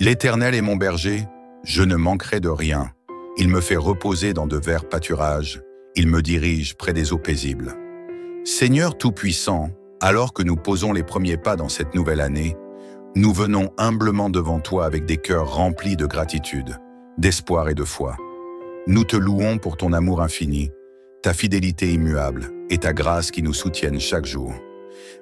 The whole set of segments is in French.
L'Éternel est mon berger, je ne manquerai de rien. Il me fait reposer dans de verts pâturages, il me dirige près des eaux paisibles. Seigneur Tout-Puissant, alors que nous posons les premiers pas dans cette nouvelle année, nous venons humblement devant toi avec des cœurs remplis de gratitude, d'espoir et de foi. Nous te louons pour ton amour infini, ta fidélité immuable et ta grâce qui nous soutiennent chaque jour.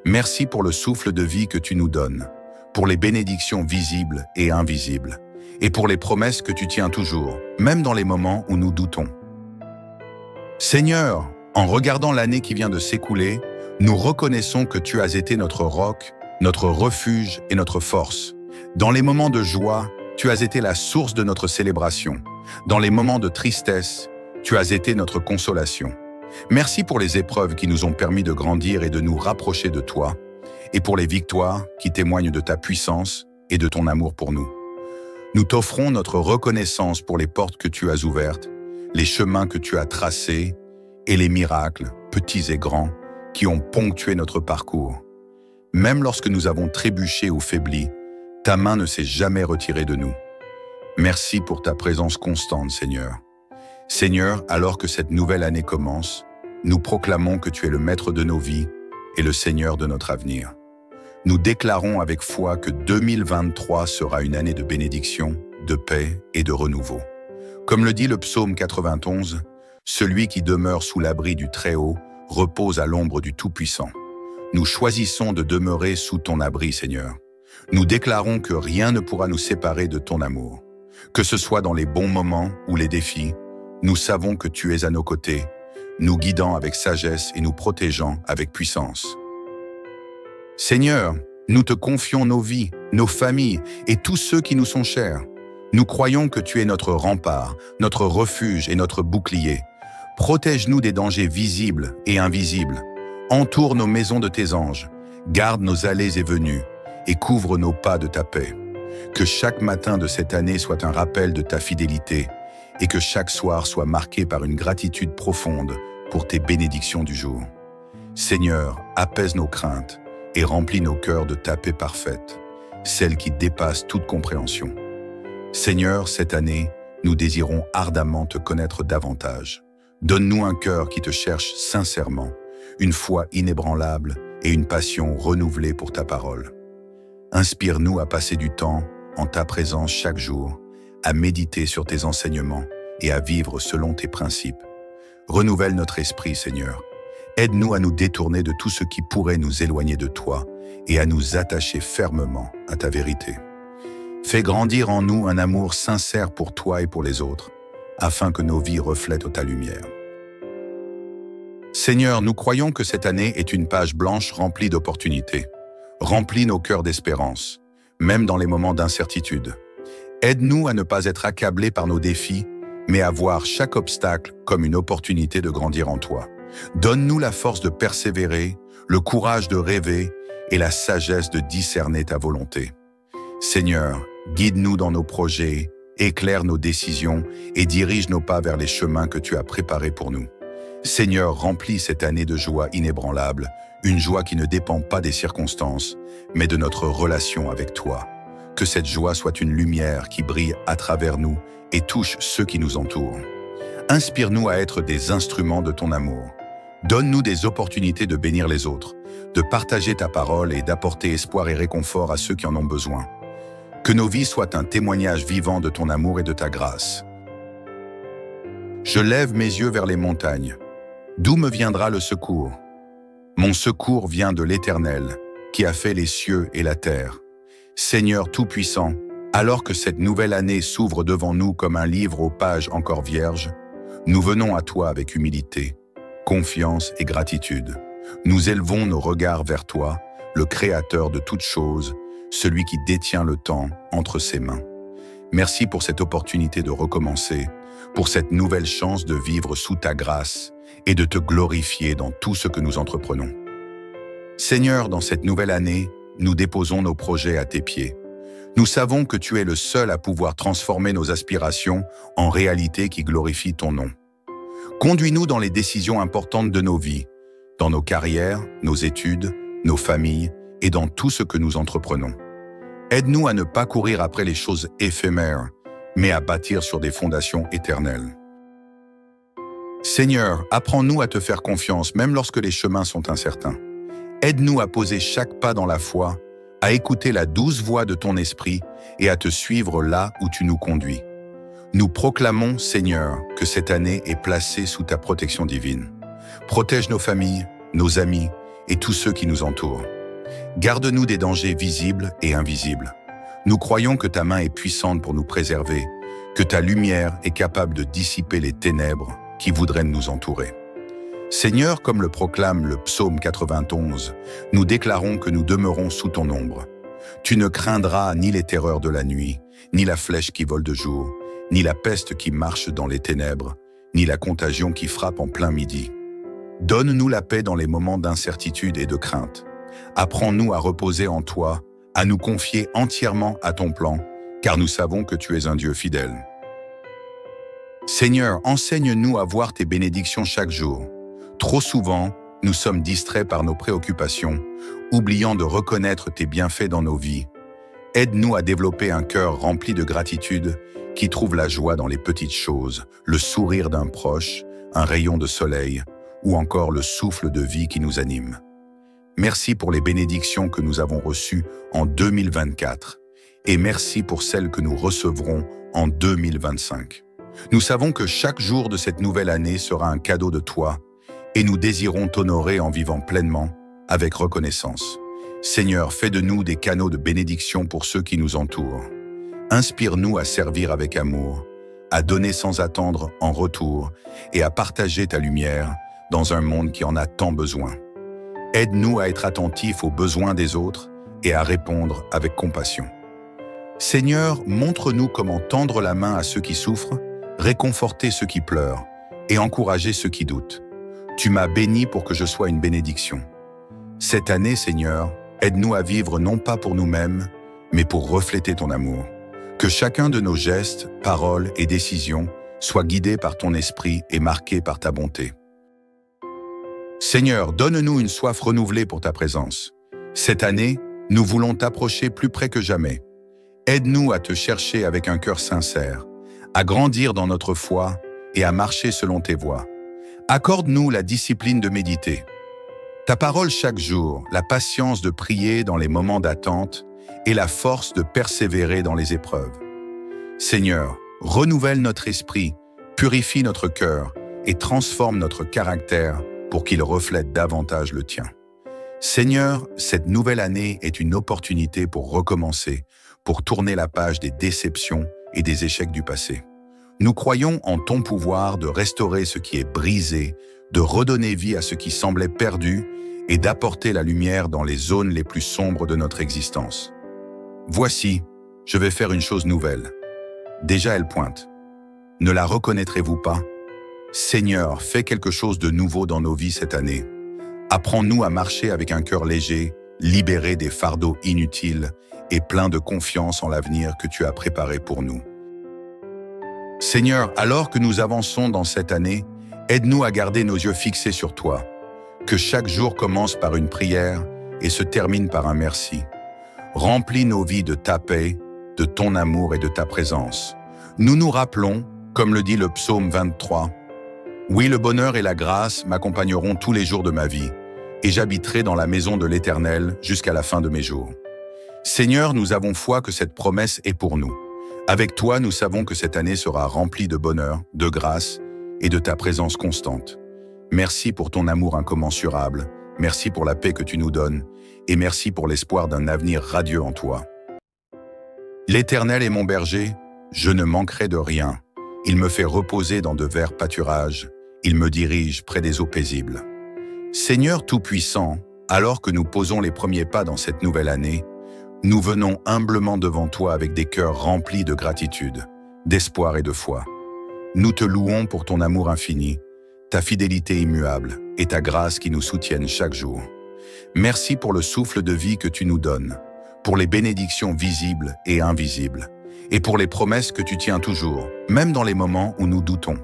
Merci pour le souffle de vie que tu nous donnes, pour les bénédictions visibles et invisibles, et pour les promesses que tu tiens toujours, même dans les moments où nous doutons. Seigneur, en regardant l'année qui vient de s'écouler, nous reconnaissons que tu as été notre roc, notre refuge et notre force. Dans les moments de joie, tu as été la source de notre célébration. Dans les moments de tristesse, tu as été notre consolation. Merci pour les épreuves qui nous ont permis de grandir et de nous rapprocher de toi, et pour les victoires qui témoignent de ta puissance et de ton amour pour nous. Nous t'offrons notre reconnaissance pour les portes que tu as ouvertes, les chemins que tu as tracés et les miracles, petits et grands, qui ont ponctué notre parcours. Même lorsque nous avons trébuché ou faibli, ta main ne s'est jamais retirée de nous. Merci pour ta présence constante, Seigneur. Seigneur, alors que cette nouvelle année commence, nous proclamons que tu es le maître de nos vies et le Seigneur de notre avenir. Nous déclarons avec foi que 2023 sera une année de bénédiction, de paix et de renouveau. Comme le dit le psaume 91, « Celui qui demeure sous l'abri du Très-Haut repose à l'ombre du Tout-Puissant. » Nous choisissons de demeurer sous ton abri, Seigneur. Nous déclarons que rien ne pourra nous séparer de ton amour. Que ce soit dans les bons moments ou les défis, nous savons que tu es à nos côtés, nous guidant avec sagesse et nous protégeant avec puissance. Seigneur, nous te confions nos vies, nos familles et tous ceux qui nous sont chers. Nous croyons que tu es notre rempart, notre refuge et notre bouclier. Protège-nous des dangers visibles et invisibles. Entoure nos maisons de tes anges, garde nos allées et venues et couvre nos pas de ta paix. Que chaque matin de cette année soit un rappel de ta fidélité et que chaque soir soit marqué par une gratitude profonde pour tes bénédictions du jour. Seigneur, apaise nos craintes et remplis nos cœurs de ta paix parfaite, celle qui dépasse toute compréhension. Seigneur, cette année, nous désirons ardemment te connaître davantage. Donne-nous un cœur qui te cherche sincèrement, une foi inébranlable et une passion renouvelée pour ta parole. Inspire-nous à passer du temps en ta présence chaque jour, à méditer sur tes enseignements et à vivre selon tes principes. Renouvelle notre esprit, Seigneur. Aide-nous à nous détourner de tout ce qui pourrait nous éloigner de toi et à nous attacher fermement à ta vérité. Fais grandir en nous un amour sincère pour toi et pour les autres, afin que nos vies reflètent ta lumière. Seigneur, nous croyons que cette année est une page blanche remplie d'opportunités. Remplis nos cœurs d'espérance, même dans les moments d'incertitude. Aide-nous à ne pas être accablés par nos défis, mais à voir chaque obstacle comme une opportunité de grandir en toi. Donne-nous la force de persévérer, le courage de rêver et la sagesse de discerner ta volonté. Seigneur, guide-nous dans nos projets, éclaire nos décisions et dirige nos pas vers les chemins que tu as préparés pour nous. Seigneur, remplis cette année de joie inébranlable, une joie qui ne dépend pas des circonstances, mais de notre relation avec toi. Que cette joie soit une lumière qui brille à travers nous et touche ceux qui nous entourent. Inspire-nous à être des instruments de ton amour. Donne-nous des opportunités de bénir les autres, de partager ta parole et d'apporter espoir et réconfort à ceux qui en ont besoin. Que nos vies soient un témoignage vivant de ton amour et de ta grâce. Je lève mes yeux vers les montagnes. D'où me viendra le secours? Mon secours vient de l'Éternel, qui a fait les cieux et la terre. Seigneur Tout-Puissant, alors que cette nouvelle année s'ouvre devant nous comme un livre aux pages encore vierges, nous venons à toi avec humilité, confiance et gratitude. Nous élevons nos regards vers toi, le Créateur de toutes choses, celui qui détient le temps entre ses mains. Merci pour cette opportunité de recommencer, pour cette nouvelle chance de vivre sous ta grâce et de te glorifier dans tout ce que nous entreprenons. Seigneur, dans cette nouvelle année, nous déposons nos projets à tes pieds. Nous savons que tu es le seul à pouvoir transformer nos aspirations en réalités qui glorifient ton nom. Conduis-nous dans les décisions importantes de nos vies, dans nos carrières, nos études, nos familles et dans tout ce que nous entreprenons. Aide-nous à ne pas courir après les choses éphémères, mais à bâtir sur des fondations éternelles. Seigneur, apprends-nous à te faire confiance même lorsque les chemins sont incertains. Aide-nous à poser chaque pas dans la foi, à écouter la douce voix de ton esprit et à te suivre là où tu nous conduis. Nous proclamons, Seigneur, que cette année est placée sous ta protection divine. Protège nos familles, nos amis et tous ceux qui nous entourent. Garde-nous des dangers visibles et invisibles. Nous croyons que ta main est puissante pour nous préserver, que ta lumière est capable de dissiper les ténèbres qui voudraient nous entourer. Seigneur, comme le proclame le psaume 91, nous déclarons que nous demeurons sous ton ombre. Tu ne craindras ni les terreurs de la nuit, ni la flèche qui vole de jour, ni la peste qui marche dans les ténèbres, ni la contagion qui frappe en plein midi. Donne-nous la paix dans les moments d'incertitude et de crainte. Apprends-nous à reposer en toi, à nous confier entièrement à ton plan, car nous savons que tu es un Dieu fidèle. Seigneur, enseigne-nous à voir tes bénédictions chaque jour. Trop souvent, nous sommes distraits par nos préoccupations, oubliant de reconnaître tes bienfaits dans nos vies. Aide-nous à développer un cœur rempli de gratitude qui trouve la joie dans les petites choses, le sourire d'un proche, un rayon de soleil ou encore le souffle de vie qui nous anime. Merci pour les bénédictions que nous avons reçues en 2024 et merci pour celles que nous recevrons en 2025. Nous savons que chaque jour de cette nouvelle année sera un cadeau de toi et nous désirons t'honorer en vivant pleinement, avec reconnaissance. Seigneur, fais de nous des canaux de bénédiction pour ceux qui nous entourent. Inspire-nous à servir avec amour, à donner sans attendre en retour et à partager ta lumière dans un monde qui en a tant besoin. Aide-nous à être attentifs aux besoins des autres et à répondre avec compassion. Seigneur, montre-nous comment tendre la main à ceux qui souffrent, réconforter ceux qui pleurent et encourager ceux qui doutent. Tu m'as béni pour que je sois une bénédiction. Cette année, Seigneur, aide-nous à vivre non pas pour nous-mêmes, mais pour refléter ton amour. Que chacun de nos gestes, paroles et décisions soit guidé par ton esprit et marqué par ta bonté. Seigneur, donne-nous une soif renouvelée pour ta présence. Cette année, nous voulons t'approcher plus près que jamais. Aide-nous à te chercher avec un cœur sincère, à grandir dans notre foi et à marcher selon tes voies. Accorde-nous la discipline de méditer, ta parole chaque jour, la patience de prier dans les moments d'attente et la force de persévérer dans les épreuves. Seigneur, renouvelle notre esprit, purifie notre cœur et transforme notre caractère pour qu'il reflète davantage le tien. Seigneur, cette nouvelle année est une opportunité pour recommencer, pour tourner la page des déceptions et des échecs du passé. Nous croyons en ton pouvoir de restaurer ce qui est brisé, de redonner vie à ce qui semblait perdu et d'apporter la lumière dans les zones les plus sombres de notre existence. Voici, je vais faire une chose nouvelle. Déjà elle pointe. Ne la reconnaîtrez-vous pas? Seigneur, fais quelque chose de nouveau dans nos vies cette année. Apprends-nous à marcher avec un cœur léger, libéré des fardeaux inutiles et plein de confiance en l'avenir que tu as préparé pour nous. Seigneur, alors que nous avançons dans cette année, aide-nous à garder nos yeux fixés sur toi. Que chaque jour commence par une prière et se termine par un merci. Remplis nos vies de ta paix, de ton amour et de ta présence. Nous nous rappelons, comme le dit le psaume 23, « Oui, le bonheur et la grâce m'accompagneront tous les jours de ma vie, et j'habiterai dans la maison de l'Éternel jusqu'à la fin de mes jours. » Seigneur, nous avons foi que cette promesse est pour nous. Avec toi, nous savons que cette année sera remplie de bonheur, de grâce et de ta présence constante. Merci pour ton amour incommensurable, merci pour la paix que tu nous donnes, et merci pour l'espoir d'un avenir radieux en toi. L'Éternel est mon berger, je ne manquerai de rien. Il me fait reposer dans de verts pâturages, il me dirige près des eaux paisibles. Seigneur Tout-Puissant, alors que nous posons les premiers pas dans cette nouvelle année, nous venons humblement devant toi avec des cœurs remplis de gratitude, d'espoir et de foi. Nous te louons pour ton amour infini, ta fidélité immuable et ta grâce qui nous soutiennent chaque jour. Merci pour le souffle de vie que tu nous donnes, pour les bénédictions visibles et invisibles, et pour les promesses que tu tiens toujours, même dans les moments où nous doutons.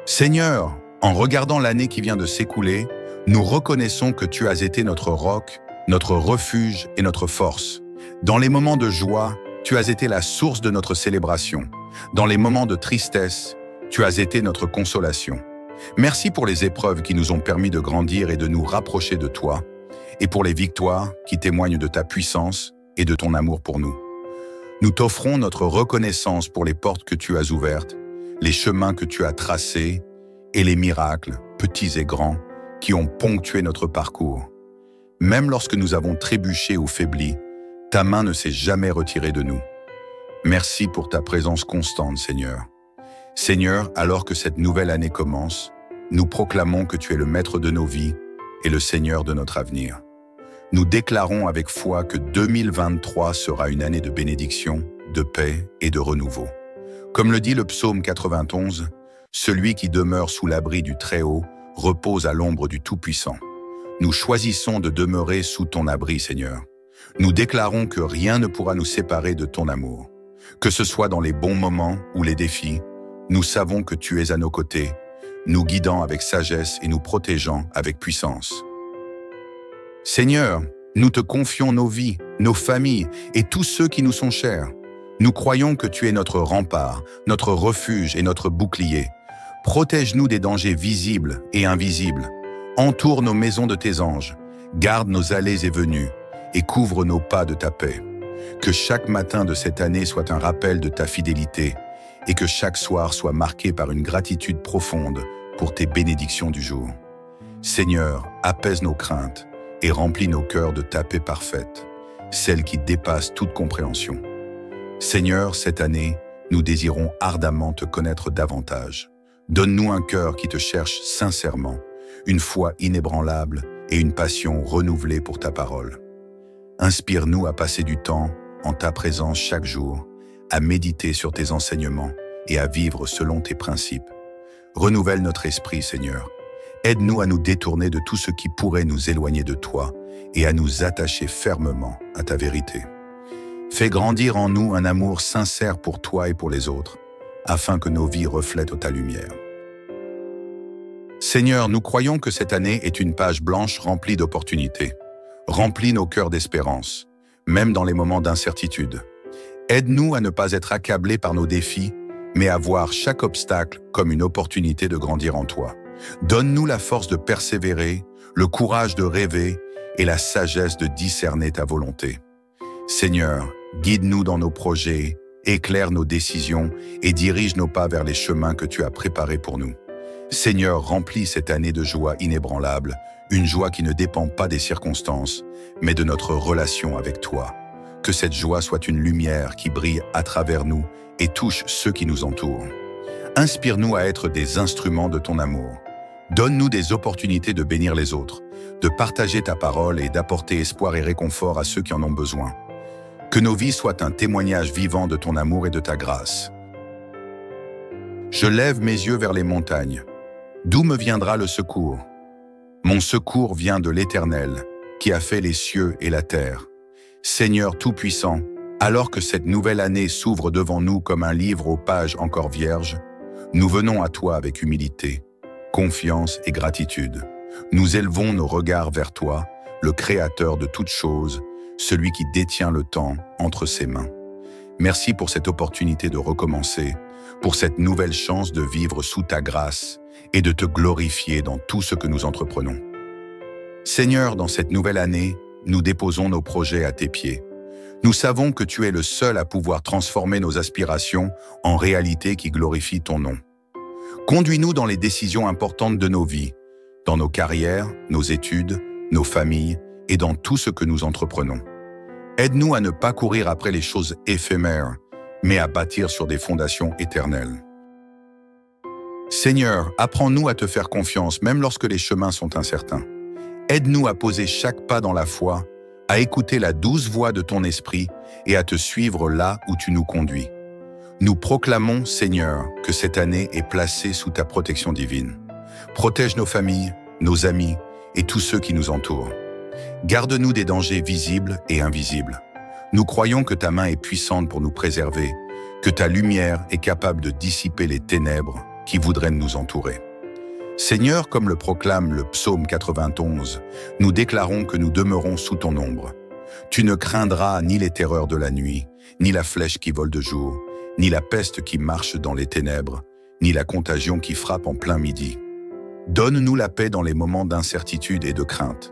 Seigneur, en regardant l'année qui vient de s'écouler, nous reconnaissons que tu as été notre roc, notre refuge et notre force, Dans les moments de joie, tu as été la source de notre célébration. Dans les moments de tristesse, tu as été notre consolation. Merci pour les épreuves qui nous ont permis de grandir et de nous rapprocher de toi, et pour les victoires qui témoignent de ta puissance et de ton amour pour nous. Nous t'offrons notre reconnaissance pour les portes que tu as ouvertes, les chemins que tu as tracés et les miracles, petits et grands, qui ont ponctué notre parcours. Même lorsque nous avons trébuché ou faibli, ta main ne s'est jamais retirée de nous. Merci pour ta présence constante, Seigneur. Seigneur, alors que cette nouvelle année commence, nous proclamons que tu es le maître de nos vies et le Seigneur de notre avenir. Nous déclarons avec foi que 2023 sera une année de bénédiction, de paix et de renouveau. Comme le dit le psaume 91, « Celui qui demeure sous l'abri du Très-Haut repose à l'ombre du Tout-Puissant. » Nous choisissons de demeurer sous ton abri, Seigneur. Nous déclarons que rien ne pourra nous séparer de ton amour. Que ce soit dans les bons moments ou les défis, nous savons que tu es à nos côtés, nous guidant avec sagesse et nous protégeant avec puissance. Seigneur, nous te confions nos vies, nos familles et tous ceux qui nous sont chers. Nous croyons que tu es notre rempart, notre refuge et notre bouclier. Protège-nous des dangers visibles et invisibles. Entoure nos maisons de tes anges, garde nos allées et venues et couvre nos pas de ta paix. Que chaque matin de cette année soit un rappel de ta fidélité et que chaque soir soit marqué par une gratitude profonde pour tes bénédictions du jour. Seigneur, apaise nos craintes et remplis nos cœurs de ta paix parfaite, celle qui dépasse toute compréhension. Seigneur, cette année, nous désirons ardemment te connaître davantage. Donne-nous un cœur qui te cherche sincèrement, une foi inébranlable et une passion renouvelée pour ta parole. Inspire-nous à passer du temps en ta présence chaque jour, à méditer sur tes enseignements et à vivre selon tes principes. Renouvelle notre esprit, Seigneur. Aide-nous à nous détourner de tout ce qui pourrait nous éloigner de toi et à nous attacher fermement à ta vérité. Fais grandir en nous un amour sincère pour toi et pour les autres, afin que nos vies reflètent ta lumière. Seigneur, nous croyons que cette année est une page blanche remplie d'opportunités. Remplis nos cœurs d'espérance, même dans les moments d'incertitude. Aide-nous à ne pas être accablés par nos défis, mais à voir chaque obstacle comme une opportunité de grandir en toi. Donne-nous la force de persévérer, le courage de rêver et la sagesse de discerner ta volonté. Seigneur, guide-nous dans nos projets, éclaire nos décisions et dirige nos pas vers les chemins que tu as préparés pour nous. Seigneur, remplis cette année de joie inébranlable, une joie qui ne dépend pas des circonstances, mais de notre relation avec toi. Que cette joie soit une lumière qui brille à travers nous et touche ceux qui nous entourent. Inspire-nous à être des instruments de ton amour. Donne-nous des opportunités de bénir les autres, de partager ta parole et d'apporter espoir et réconfort à ceux qui en ont besoin. Que nos vies soient un témoignage vivant de ton amour et de ta grâce. Je lève mes yeux vers les montagnes. D'où me viendra le secours? Mon secours vient de l'Éternel, qui a fait les cieux et la terre. Seigneur Tout-Puissant, alors que cette nouvelle année s'ouvre devant nous comme un livre aux pages encore vierges, nous venons à toi avec humilité, confiance et gratitude. Nous élevons nos regards vers toi, le Créateur de toutes choses, celui qui détient le temps entre ses mains. Merci pour cette opportunité de recommencer, pour cette nouvelle chance de vivre sous ta grâce et de te glorifier dans tout ce que nous entreprenons. Seigneur, dans cette nouvelle année, nous déposons nos projets à tes pieds. Nous savons que tu es le seul à pouvoir transformer nos aspirations en réalités qui glorifient ton nom. Conduis-nous dans les décisions importantes de nos vies, dans nos carrières, nos études, nos familles et dans tout ce que nous entreprenons. Aide-nous à ne pas courir après les choses éphémères, mais à bâtir sur des fondations éternelles. Seigneur, apprends-nous à te faire confiance même lorsque les chemins sont incertains. Aide-nous à poser chaque pas dans la foi, à écouter la douce voix de ton esprit et à te suivre là où tu nous conduis. Nous proclamons, Seigneur, que cette année est placée sous ta protection divine. Protège nos familles, nos amis et tous ceux qui nous entourent. Garde-nous des dangers visibles et invisibles. Nous croyons que ta main est puissante pour nous préserver, que ta lumière est capable de dissiper les ténèbres qui voudraient nous entourer. Seigneur, comme le proclame le psaume 91, nous déclarons que nous demeurons sous ton ombre. Tu ne craindras ni les terreurs de la nuit, ni la flèche qui vole de jour, ni la peste qui marche dans les ténèbres, ni la contagion qui frappe en plein midi. Donne-nous la paix dans les moments d'incertitude et de crainte.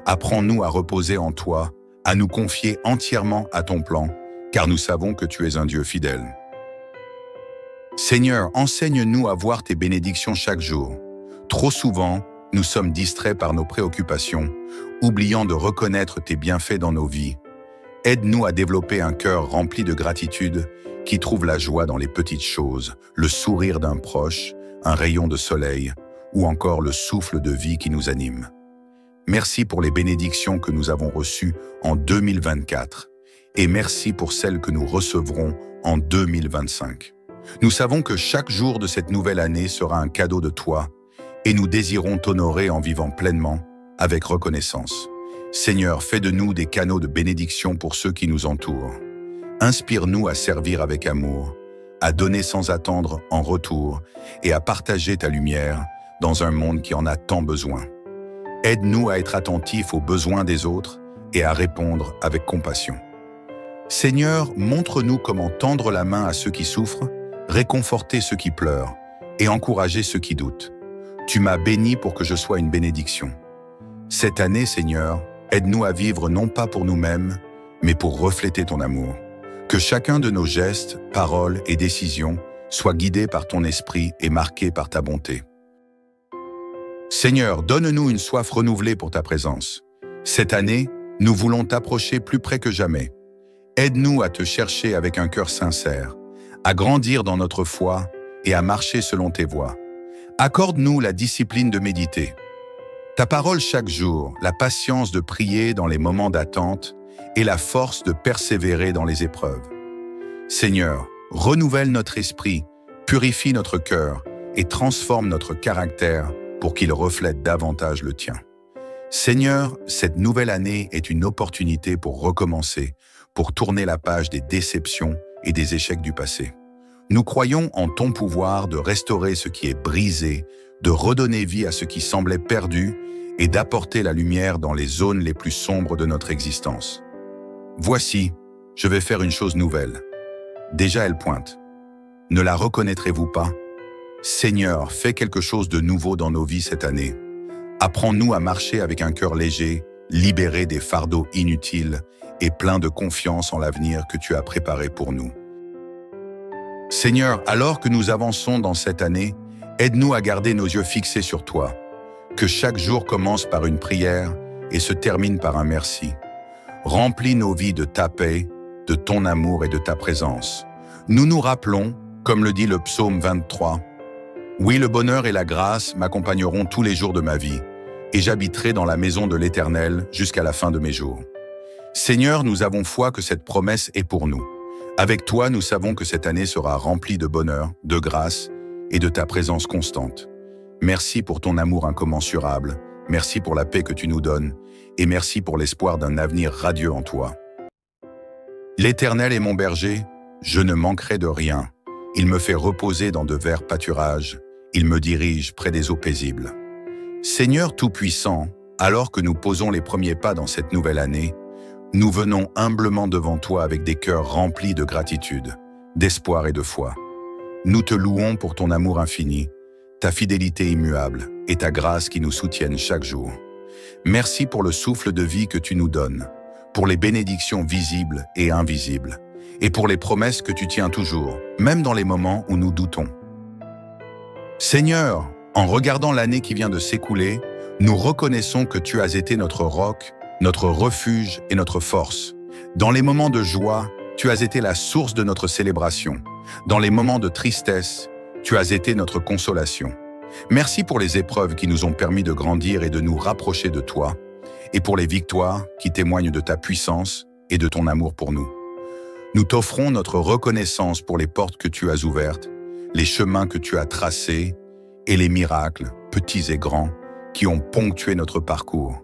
Apprends-nous à reposer en toi, à nous confier entièrement à ton plan, car nous savons que tu es un Dieu fidèle. Seigneur, enseigne-nous à voir tes bénédictions chaque jour. Trop souvent, nous sommes distraits par nos préoccupations, oubliant de reconnaître tes bienfaits dans nos vies. Aide-nous à développer un cœur rempli de gratitude qui trouve la joie dans les petites choses, le sourire d'un proche, un rayon de soleil ou encore le souffle de vie qui nous anime. Merci pour les bénédictions que nous avons reçues en 2024 et merci pour celles que nous recevrons en 2025. Nous savons que chaque jour de cette nouvelle année sera un cadeau de toi et nous désirons t'honorer en vivant pleinement avec reconnaissance. Seigneur, fais de nous des canaux de bénédiction pour ceux qui nous entourent. Inspire-nous à servir avec amour, à donner sans attendre en retour et à partager ta lumière dans un monde qui en a tant besoin. Aide-nous à être attentifs aux besoins des autres et à répondre avec compassion. Seigneur, montre-nous comment tendre la main à ceux qui souffrent, réconforter ceux qui pleurent et encourager ceux qui doutent. Tu m'as béni pour que je sois une bénédiction. Cette année, Seigneur, aide-nous à vivre non pas pour nous-mêmes, mais pour refléter ton amour. Que chacun de nos gestes, paroles et décisions soit guidé par ton esprit et marqué par ta bonté. Seigneur, donne-nous une soif renouvelée pour ta présence. Cette année, nous voulons t'approcher plus près que jamais. Aide-nous à te chercher avec un cœur sincère, à grandir dans notre foi et à marcher selon tes voies. Accorde-nous la discipline de méditer, ta parole chaque jour, la patience de prier dans les moments d'attente et la force de persévérer dans les épreuves. Seigneur, renouvelle notre esprit, purifie notre cœur et transforme notre caractère pour qu'il reflète davantage le tien. Seigneur, cette nouvelle année est une opportunité pour recommencer, pour tourner la page des déceptions et des échecs du passé. Nous croyons en ton pouvoir de restaurer ce qui est brisé, de redonner vie à ce qui semblait perdu et d'apporter la lumière dans les zones les plus sombres de notre existence. Voici, je vais faire une chose nouvelle. Déjà elle pointe. Ne la reconnaîtrez-vous pas? Seigneur, fais quelque chose de nouveau dans nos vies cette année. Apprends-nous à marcher avec un cœur léger, libéré des fardeaux inutiles et plein de confiance en l'avenir que tu as préparé pour nous. Seigneur, alors que nous avançons dans cette année, aide-nous à garder nos yeux fixés sur toi. Que chaque jour commence par une prière et se termine par un merci. Remplis nos vies de ta paix, de ton amour et de ta présence. Nous nous rappelons, comme le dit le psaume 23, « Oui, le bonheur et la grâce m'accompagneront tous les jours de ma vie, et j'habiterai dans la maison de l'Éternel jusqu'à la fin de mes jours. » Seigneur, nous avons foi que cette promesse est pour nous. Avec toi, nous savons que cette année sera remplie de bonheur, de grâce et de ta présence constante. Merci pour ton amour incommensurable, merci pour la paix que tu nous donnes, et merci pour l'espoir d'un avenir radieux en toi. L'Éternel est mon berger, je ne manquerai de rien. Il me fait reposer dans de verts pâturages, il me dirige près des eaux paisibles. Seigneur Tout-Puissant, alors que nous posons les premiers pas dans cette nouvelle année, nous venons humblement devant toi avec des cœurs remplis de gratitude, d'espoir et de foi. Nous te louons pour ton amour infini, ta fidélité immuable et ta grâce qui nous soutiennent chaque jour. Merci pour le souffle de vie que tu nous donnes, pour les bénédictions visibles et invisibles, et pour les promesses que tu tiens toujours, même dans les moments où nous doutons. Seigneur, en regardant l'année qui vient de s'écouler, nous reconnaissons que tu as été notre roc, notre refuge et notre force. Dans les moments de joie, tu as été la source de notre célébration. Dans les moments de tristesse, tu as été notre consolation. Merci pour les épreuves qui nous ont permis de grandir et de nous rapprocher de toi, et pour les victoires qui témoignent de ta puissance et de ton amour pour nous. Nous t'offrons notre reconnaissance pour les portes que tu as ouvertes, les chemins que tu as tracés et les miracles, petits et grands, qui ont ponctué notre parcours.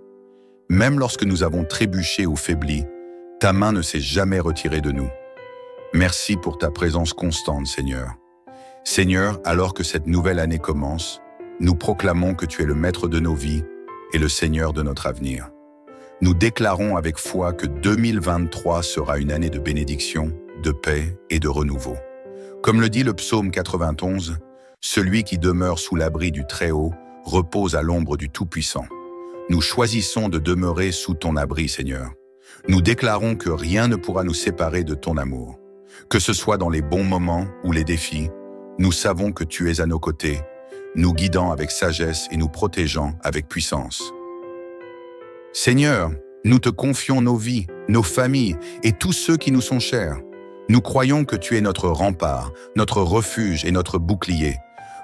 Même lorsque nous avons trébuché ou faibli, ta main ne s'est jamais retirée de nous. Merci pour ta présence constante, Seigneur. Seigneur, alors que cette nouvelle année commence, nous proclamons que tu es le maître de nos vies et le Seigneur de notre avenir. Nous déclarons avec foi que 2023 sera une année de bénédiction, de paix et de renouveau. Comme le dit le psaume 91, « Celui qui demeure sous l'abri du Très-Haut repose à l'ombre du Tout-Puissant. » Nous choisissons de demeurer sous ton abri, Seigneur. Nous déclarons que rien ne pourra nous séparer de ton amour. Que ce soit dans les bons moments ou les défis, nous savons que tu es à nos côtés, nous guidant avec sagesse et nous protégeant avec puissance. Seigneur, nous te confions nos vies, nos familles et tous ceux qui nous sont chers. Nous croyons que tu es notre rempart, notre refuge et notre bouclier.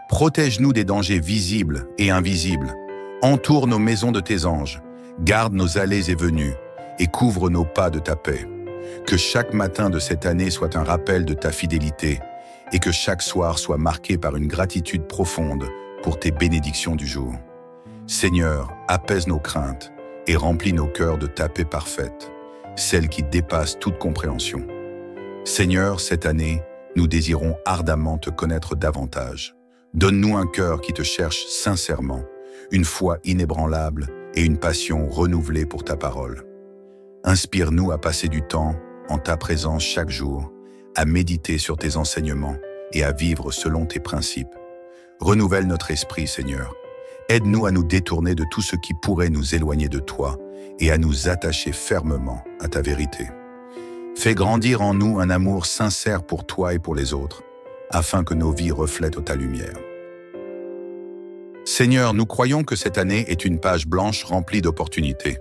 Protège-nous des dangers visibles et invisibles. Entoure nos maisons de tes anges, garde nos allées et venues et couvre nos pas de ta paix. Que chaque matin de cette année soit un rappel de ta fidélité et que chaque soir soit marqué par une gratitude profonde pour tes bénédictions du jour. Seigneur, apaise nos craintes et remplis nos cœurs de ta paix parfaite, celle qui dépasse toute compréhension. Seigneur, cette année, nous désirons ardemment te connaître davantage. Donne-nous un cœur qui te cherche sincèrement, une foi inébranlable et une passion renouvelée pour ta parole. Inspire-nous à passer du temps en ta présence chaque jour, à méditer sur tes enseignements et à vivre selon tes principes. Renouvelle notre esprit, Seigneur. Aide-nous à nous détourner de tout ce qui pourrait nous éloigner de toi et à nous attacher fermement à ta vérité. Fais grandir en nous un amour sincère pour toi et pour les autres, afin que nos vies reflètent ta lumière. Seigneur, nous croyons que cette année est une page blanche remplie d'opportunités.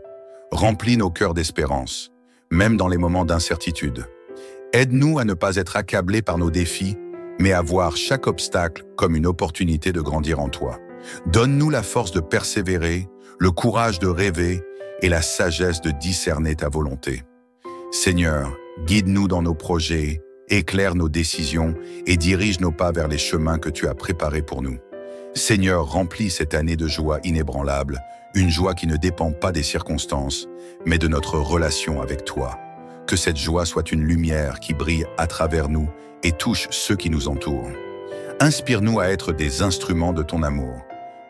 Remplis nos cœurs d'espérance, même dans les moments d'incertitude. Aide-nous à ne pas être accablés par nos défis, mais à voir chaque obstacle comme une opportunité de grandir en toi. Donne-nous la force de persévérer, le courage de rêver et la sagesse de discerner ta volonté. Seigneur, guide-nous dans nos projets, éclaire nos décisions et dirige nos pas vers les chemins que tu as préparés pour nous. Seigneur, remplis cette année de joie inébranlable, une joie qui ne dépend pas des circonstances, mais de notre relation avec toi. Que cette joie soit une lumière qui brille à travers nous et touche ceux qui nous entourent. Inspire-nous à être des instruments de ton amour.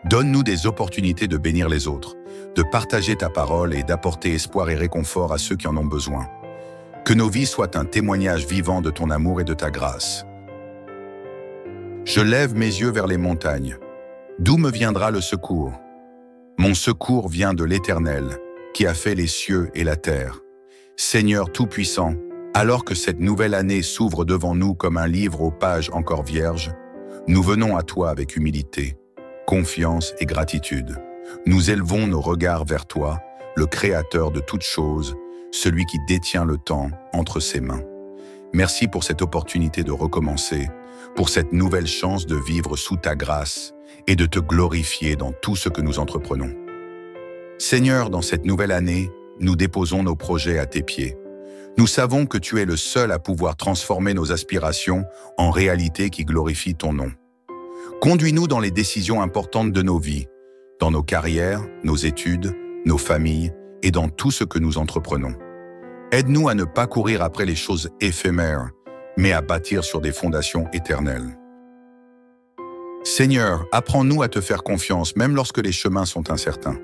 Donne-nous des opportunités de bénir les autres, de partager ta parole et d'apporter espoir et réconfort à ceux qui en ont besoin. Que nos vies soient un témoignage vivant de ton amour et de ta grâce. Je lève mes yeux vers les montagnes. D'où me viendra le secours? Mon secours vient de l'Éternel, qui a fait les cieux et la terre. Seigneur Tout-Puissant, alors que cette nouvelle année s'ouvre devant nous comme un livre aux pages encore vierges, nous venons à toi avec humilité, confiance et gratitude. Nous élevons nos regards vers toi, le Créateur de toutes choses, celui qui détient le temps entre ses mains. Merci pour cette opportunité de recommencer, pour cette nouvelle chance de vivre sous ta grâce et de te glorifier dans tout ce que nous entreprenons. Seigneur, dans cette nouvelle année, nous déposons nos projets à tes pieds. Nous savons que tu es le seul à pouvoir transformer nos aspirations en réalités qui glorifient ton nom. Conduis-nous dans les décisions importantes de nos vies, dans nos carrières, nos études, nos familles et dans tout ce que nous entreprenons. Aide-nous à ne pas courir après les choses éphémères, mais à bâtir sur des fondations éternelles. Seigneur, apprends-nous à te faire confiance même lorsque les chemins sont incertains.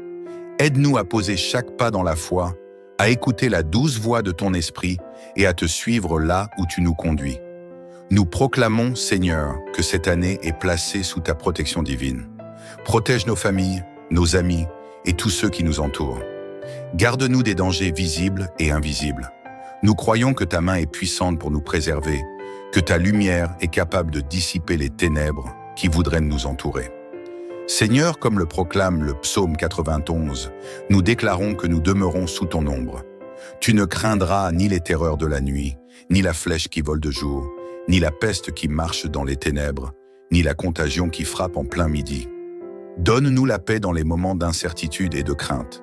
Aide-nous à poser chaque pas dans la foi, à écouter la douce voix de ton esprit et à te suivre là où tu nous conduis. Nous proclamons, Seigneur, que cette année est placée sous ta protection divine. Protège nos familles, nos amis et tous ceux qui nous entourent. Garde-nous des dangers visibles et invisibles. Nous croyons que ta main est puissante pour nous préserver, que ta lumière est capable de dissiper les ténèbres qui voudraient nous entourer. Seigneur, comme le proclame le psaume 91, nous déclarons que nous demeurons sous ton ombre. Tu ne craindras ni les terreurs de la nuit, ni la flèche qui vole de jour, ni la peste qui marche dans les ténèbres, ni la contagion qui frappe en plein midi. Donne-nous la paix dans les moments d'incertitude et de crainte.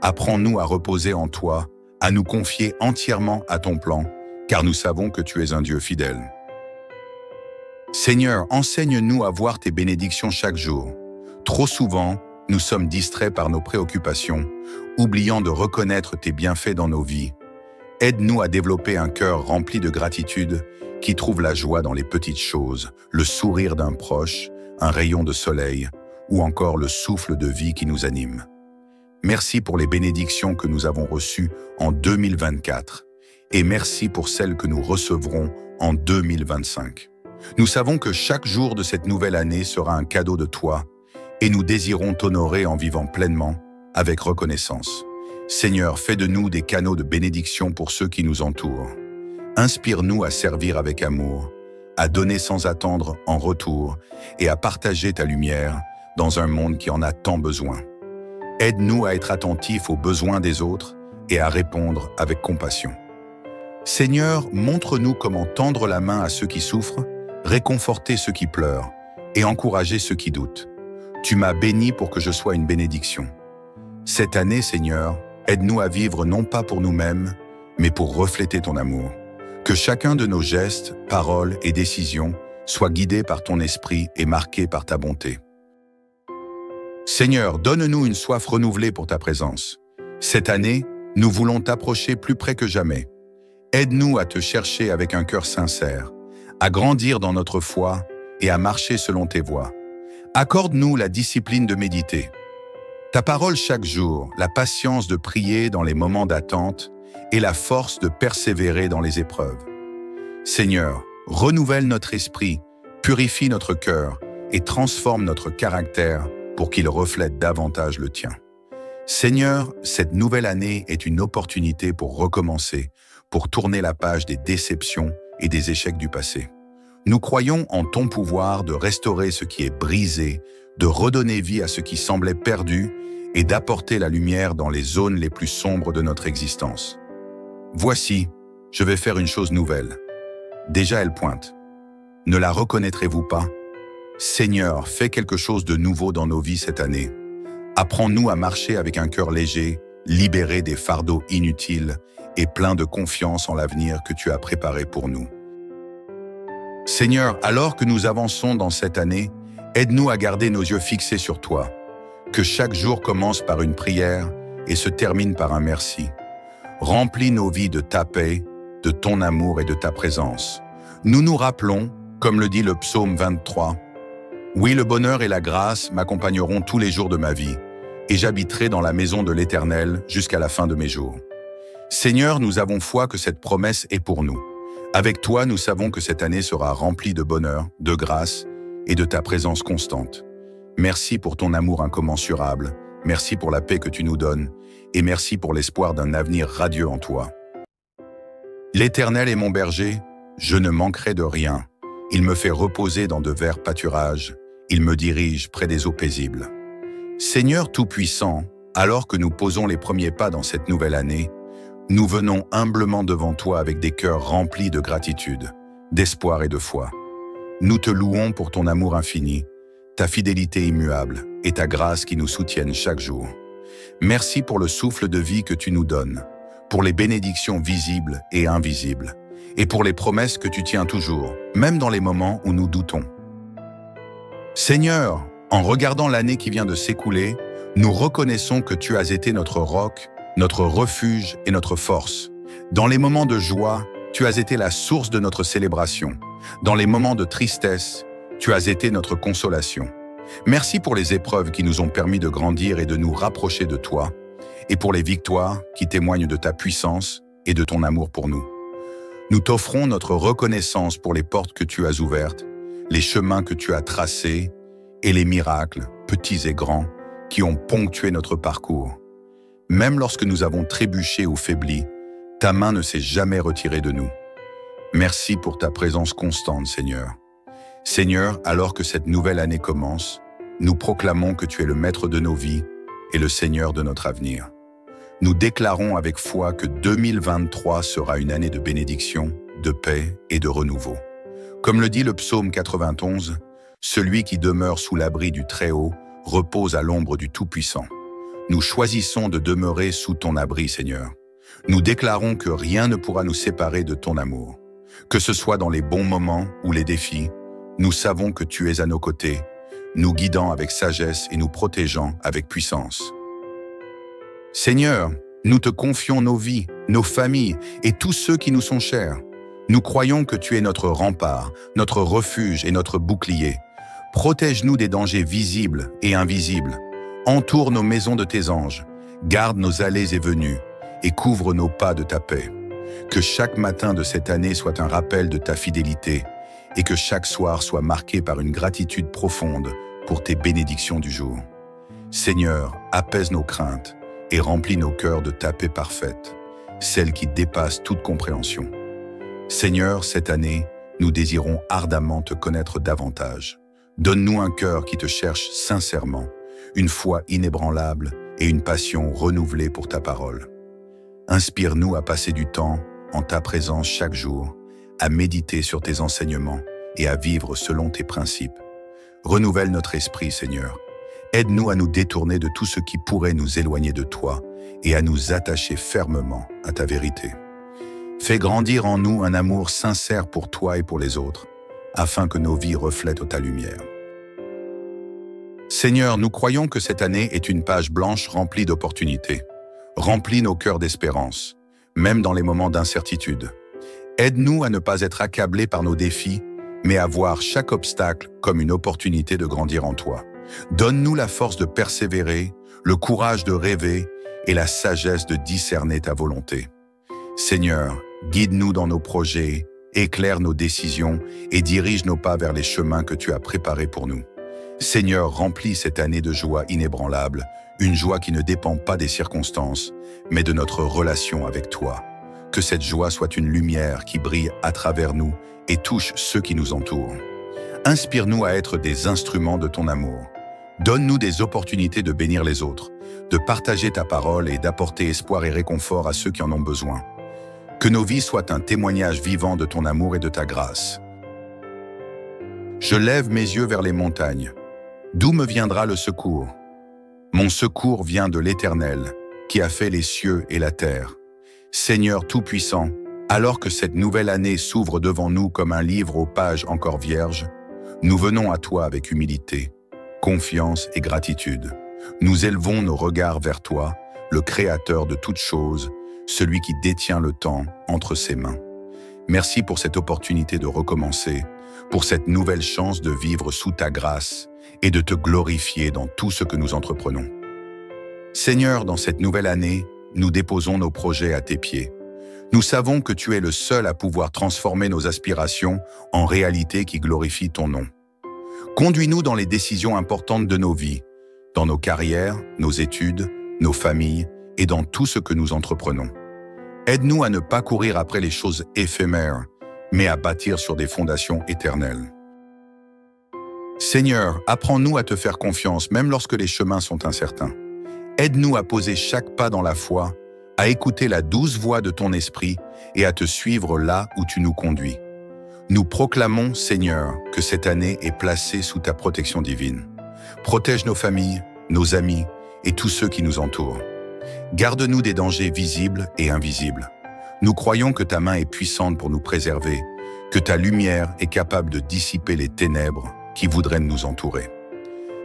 Apprends-nous à reposer en toi, à nous confier entièrement à ton plan, car nous savons que tu es un Dieu fidèle. Seigneur, enseigne-nous à voir tes bénédictions chaque jour. Trop souvent, nous sommes distraits par nos préoccupations, oubliant de reconnaître tes bienfaits dans nos vies. Aide-nous à développer un cœur rempli de gratitude qui trouve la joie dans les petites choses, le sourire d'un proche, un rayon de soleil ou encore le souffle de vie qui nous anime. Merci pour les bénédictions que nous avons reçues en 2024 et merci pour celles que nous recevrons en 2025. Nous savons que chaque jour de cette nouvelle année sera un cadeau de toi et nous désirons t'honorer en vivant pleinement avec reconnaissance. Seigneur, fais de nous des canaux de bénédiction pour ceux qui nous entourent. Inspire-nous à servir avec amour, à donner sans attendre en retour et à partager ta lumière dans un monde qui en a tant besoin. Aide-nous à être attentifs aux besoins des autres et à répondre avec compassion. Seigneur, montre-nous comment tendre la main à ceux qui souffrent, réconforter ceux qui pleurent et encourager ceux qui doutent. Tu m'as béni pour que je sois une bénédiction. Cette année, Seigneur, aide-nous à vivre non pas pour nous-mêmes, mais pour refléter ton amour. Que chacun de nos gestes, paroles et décisions soit guidé par ton esprit et marqué par ta bonté. Seigneur, donne-nous une soif renouvelée pour ta présence. Cette année, nous voulons t'approcher plus près que jamais. Aide-nous à te chercher avec un cœur sincère, à grandir dans notre foi et à marcher selon tes voies. Accorde-nous la discipline de méditer, ta parole chaque jour, la patience de prier dans les moments d'attente et la force de persévérer dans les épreuves. Seigneur, renouvelle notre esprit, purifie notre cœur et transforme notre caractère pour qu'il reflète davantage le tien. Seigneur, cette nouvelle année est une opportunité pour recommencer, pour tourner la page des déceptions et des échecs du passé. Nous croyons en ton pouvoir de restaurer ce qui est brisé, de redonner vie à ce qui semblait perdu et d'apporter la lumière dans les zones les plus sombres de notre existence. Voici, je vais faire une chose nouvelle. Déjà elle pointe. Ne la reconnaîtrez-vous pas? Seigneur, fais quelque chose de nouveau dans nos vies cette année. Apprends-nous à marcher avec un cœur léger, libéré des fardeaux inutiles et plein de confiance en l'avenir que tu as préparé pour nous. Seigneur, alors que nous avançons dans cette année, aide-nous à garder nos yeux fixés sur toi. Que chaque jour commence par une prière et se termine par un merci. Remplis nos vies de ta paix, de ton amour et de ta présence. Nous nous rappelons, comme le dit le psaume 23, « Oui, le bonheur et la grâce m'accompagneront tous les jours de ma vie, et j'habiterai dans la maison de l'Éternel jusqu'à la fin de mes jours. » Seigneur, nous avons foi que cette promesse est pour nous. Avec toi, nous savons que cette année sera remplie de bonheur, de grâce et de ta présence constante. Merci pour ton amour incommensurable, merci pour la paix que tu nous donnes, et merci pour l'espoir d'un avenir radieux en toi. L'Éternel est mon berger, je ne manquerai de rien. Il me fait reposer dans de verts pâturages, il me dirige près des eaux paisibles. Seigneur Tout-Puissant, alors que nous posons les premiers pas dans cette nouvelle année, nous venons humblement devant toi avec des cœurs remplis de gratitude, d'espoir et de foi. Nous te louons pour ton amour infini, ta fidélité immuable et ta grâce qui nous soutiennent chaque jour. Merci pour le souffle de vie que tu nous donnes, pour les bénédictions visibles et invisibles, et pour les promesses que tu tiens toujours, même dans les moments où nous doutons. Seigneur, en regardant l'année qui vient de s'écouler, nous reconnaissons que tu as été notre roc, notre refuge et notre force. Dans les moments de joie, tu as été la source de notre célébration. Dans les moments de tristesse, tu as été notre consolation. Merci pour les épreuves qui nous ont permis de grandir et de nous rapprocher de toi, et pour les victoires qui témoignent de ta puissance et de ton amour pour nous. Nous t'offrons notre reconnaissance pour les portes que tu as ouvertes, les chemins que tu as tracés et les miracles, petits et grands, qui ont ponctué notre parcours. Même lorsque nous avons trébuché ou faibli, ta main ne s'est jamais retirée de nous. Merci pour ta présence constante, Seigneur. Seigneur, alors que cette nouvelle année commence, nous proclamons que tu es le maître de nos vies et le Seigneur de notre avenir. Nous déclarons avec foi que 2023 sera une année de bénédiction, de paix et de renouveau. Comme le dit le psaume 91, « Celui qui demeure sous l'abri du Très-Haut repose à l'ombre du Tout-Puissant. » Nous choisissons de demeurer sous ton abri, Seigneur. Nous déclarons que rien ne pourra nous séparer de ton amour. Que ce soit dans les bons moments ou les défis, nous savons que tu es à nos côtés, nous guidant avec sagesse et nous protégeant avec puissance. Seigneur, nous te confions nos vies, nos familles et tous ceux qui nous sont chers. Nous croyons que tu es notre rempart, notre refuge et notre bouclier. Protège-nous des dangers visibles et invisibles. Entoure nos maisons de tes anges. Garde nos allées et venues et couvre nos pas de ta paix. Que chaque matin de cette année soit un rappel de ta fidélité et que chaque soir soit marqué par une gratitude profonde pour tes bénédictions du jour. Seigneur, apaise nos craintes et remplis nos cœurs de ta paix parfaite, celle qui dépasse toute compréhension. Seigneur, cette année, nous désirons ardemment te connaître davantage. Donne-nous un cœur qui te cherche sincèrement, une foi inébranlable et une passion renouvelée pour ta parole. Inspire-nous à passer du temps en ta présence chaque jour, à méditer sur tes enseignements et à vivre selon tes principes. Renouvelle notre esprit, Seigneur. Aide-nous à nous détourner de tout ce qui pourrait nous éloigner de toi et à nous attacher fermement à ta vérité. Fais grandir en nous un amour sincère pour toi et pour les autres, afin que nos vies reflètent ta lumière. Seigneur, nous croyons que cette année est une page blanche remplie d'opportunités. Remplis nos cœurs d'espérance, même dans les moments d'incertitude. Aide-nous à ne pas être accablés par nos défis, mais à voir chaque obstacle comme une opportunité de grandir en toi. Donne-nous la force de persévérer, le courage de rêver et la sagesse de discerner ta volonté. Seigneur, guide-nous dans nos projets, éclaire nos décisions et dirige nos pas vers les chemins que tu as préparés pour nous. Seigneur, remplis cette année de joie inébranlable, une joie qui ne dépend pas des circonstances, mais de notre relation avec toi. Que cette joie soit une lumière qui brille à travers nous et touche ceux qui nous entourent. Inspire-nous à être des instruments de ton amour. Donne-nous des opportunités de bénir les autres, de partager ta parole et d'apporter espoir et réconfort à ceux qui en ont besoin. Que nos vies soient un témoignage vivant de ton amour et de ta grâce. Je lève mes yeux vers les montagnes. D'où me viendra le secours? Mon secours vient de l'Éternel, qui a fait les cieux et la terre. Seigneur Tout-Puissant, alors que cette nouvelle année s'ouvre devant nous comme un livre aux pages encore vierges, nous venons à toi avec humilité, confiance et gratitude. Nous élevons nos regards vers toi, le Créateur de toutes choses, celui qui détient le temps entre ses mains. Merci pour cette opportunité de recommencer, pour cette nouvelle chance de vivre sous ta grâce et de te glorifier dans tout ce que nous entreprenons. Seigneur, dans cette nouvelle année, nous déposons nos projets à tes pieds. Nous savons que tu es le seul à pouvoir transformer nos aspirations en réalités qui glorifient ton nom. Conduis-nous dans les décisions importantes de nos vies, dans nos carrières, nos études, nos familles et dans tout ce que nous entreprenons. Aide-nous à ne pas courir après les choses éphémères, mais à bâtir sur des fondations éternelles. Seigneur, apprends-nous à te faire confiance même lorsque les chemins sont incertains. Aide-nous à poser chaque pas dans la foi, à écouter la douce voix de ton esprit et à te suivre là où tu nous conduis. Nous proclamons, Seigneur, que cette année est placée sous ta protection divine. Protège nos familles, nos amis et tous ceux qui nous entourent. Garde-nous des dangers visibles et invisibles. Nous croyons que ta main est puissante pour nous préserver, que ta lumière est capable de dissiper les ténèbres qui voudraient nous entourer.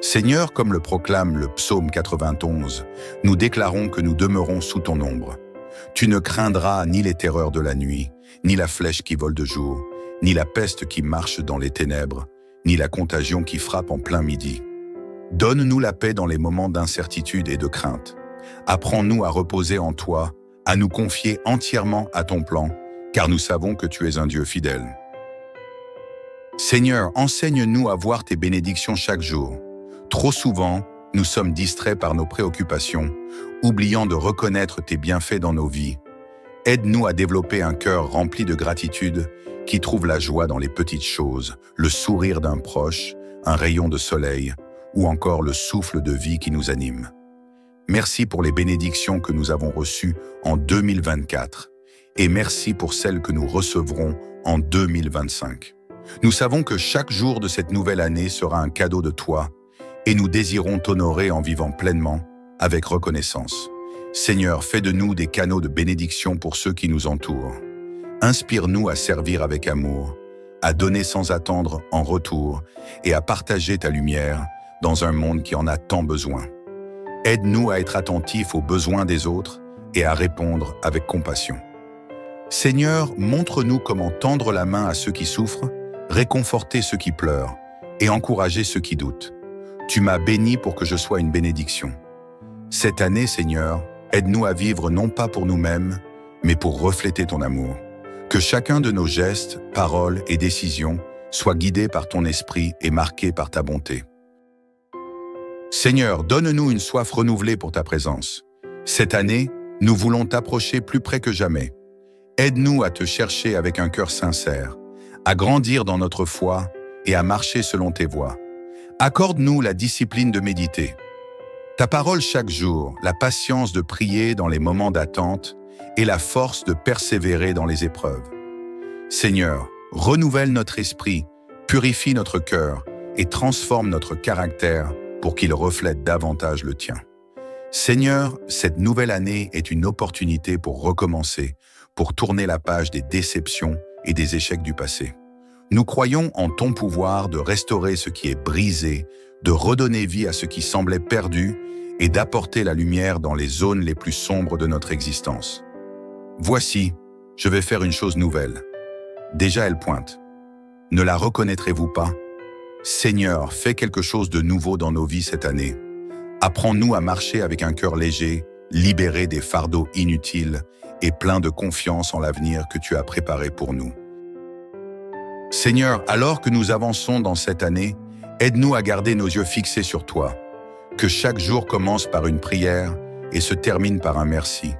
Seigneur, comme le proclame le psaume 91, nous déclarons que nous demeurons sous ton ombre. Tu ne craindras ni les terreurs de la nuit, ni la flèche qui vole de jour, ni la peste qui marche dans les ténèbres, ni la contagion qui frappe en plein midi. Donne-nous la paix dans les moments d'incertitude et de crainte. Apprends-nous à reposer en toi, à nous confier entièrement à ton plan, car nous savons que tu es un Dieu fidèle. Seigneur, enseigne-nous à voir tes bénédictions chaque jour. Trop souvent, nous sommes distraits par nos préoccupations, oubliant de reconnaître tes bienfaits dans nos vies. Aide-nous à développer un cœur rempli de gratitude qui trouve la joie dans les petites choses, le sourire d'un proche, un rayon de soleil ou encore le souffle de vie qui nous anime. Merci pour les bénédictions que nous avons reçues en 2024 et merci pour celles que nous recevrons en 2025. Nous savons que chaque jour de cette nouvelle année sera un cadeau de toi et nous désirons t'honorer en vivant pleinement avec reconnaissance. Seigneur, fais de nous des canaux de bénédiction pour ceux qui nous entourent. Inspire-nous à servir avec amour, à donner sans attendre en retour et à partager ta lumière dans un monde qui en a tant besoin. Aide-nous à être attentifs aux besoins des autres et à répondre avec compassion. Seigneur, montre-nous comment tendre la main à ceux qui souffrent, réconforter ceux qui pleurent et encourager ceux qui doutent. Tu m'as béni pour que je sois une bénédiction. Cette année, Seigneur, aide-nous à vivre non pas pour nous-mêmes, mais pour refléter ton amour. Que chacun de nos gestes, paroles et décisions soit guidé par ton esprit et marqué par ta bonté. Seigneur, donne-nous une soif renouvelée pour ta présence. Cette année, nous voulons t'approcher plus près que jamais. Aide-nous à te chercher avec un cœur sincère, à grandir dans notre foi et à marcher selon tes voies. Accorde-nous la discipline de méditer, ta parole chaque jour, la patience de prier dans les moments d'attente et la force de persévérer dans les épreuves. Seigneur, renouvelle notre esprit, purifie notre cœur et transforme notre caractère pour qu'il reflète davantage le tien. Seigneur, cette nouvelle année est une opportunité pour recommencer, pour tourner la page des déceptions et des échecs du passé. Nous croyons en ton pouvoir de restaurer ce qui est brisé, de redonner vie à ce qui semblait perdu et d'apporter la lumière dans les zones les plus sombres de notre existence. Voici, je vais faire une chose nouvelle. Déjà elle pointe. Ne la reconnaîtrez-vous pas? Seigneur, fais quelque chose de nouveau dans nos vies cette année. Apprends-nous à marcher avec un cœur léger, libéré des fardeaux inutiles et plein de confiance en l'avenir que tu as préparé pour nous. Seigneur, alors que nous avançons dans cette année, aide-nous à garder nos yeux fixés sur toi. Que chaque jour commence par une prière et se termine par un merci.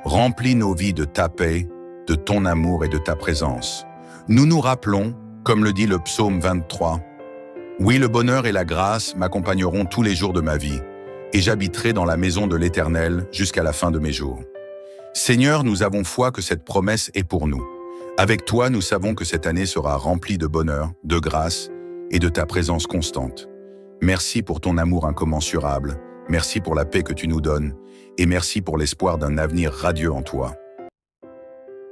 Remplis nos vies de ta paix, de ton amour et de ta présence. Nous nous rappelons, comme le dit le psaume 23, « Oui, le bonheur et la grâce m'accompagneront tous les jours de ma vie, et j'habiterai dans la maison de l'Éternel jusqu'à la fin de mes jours. » Seigneur, nous avons foi que cette promesse est pour nous. Avec toi, nous savons que cette année sera remplie de bonheur, de grâce et de ta présence constante. Merci pour ton amour incommensurable, merci pour la paix que tu nous donnes, et merci pour l'espoir d'un avenir radieux en toi.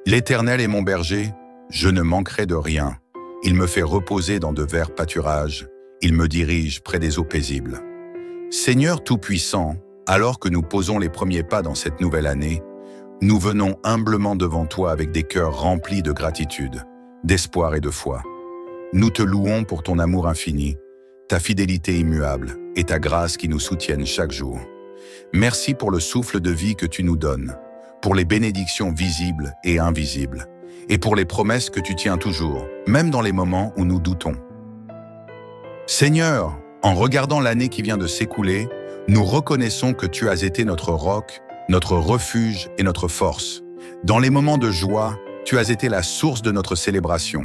L'Éternel est mon berger, je ne manquerai de rien. Il me fait reposer dans de verts pâturages, il me dirige près des eaux paisibles. Seigneur Tout-Puissant, alors que nous posons les premiers pas dans cette nouvelle année, nous venons humblement devant toi avec des cœurs remplis de gratitude, d'espoir et de foi. Nous te louons pour ton amour infini, ta fidélité immuable et ta grâce qui nous soutiennent chaque jour. Merci pour le souffle de vie que tu nous donnes, pour les bénédictions visibles et invisibles, et pour les promesses que tu tiens toujours, même dans les moments où nous doutons. Seigneur, en regardant l'année qui vient de s'écouler, nous reconnaissons que tu as été notre roc, notre refuge et notre force. Dans les moments de joie, tu as été la source de notre célébration.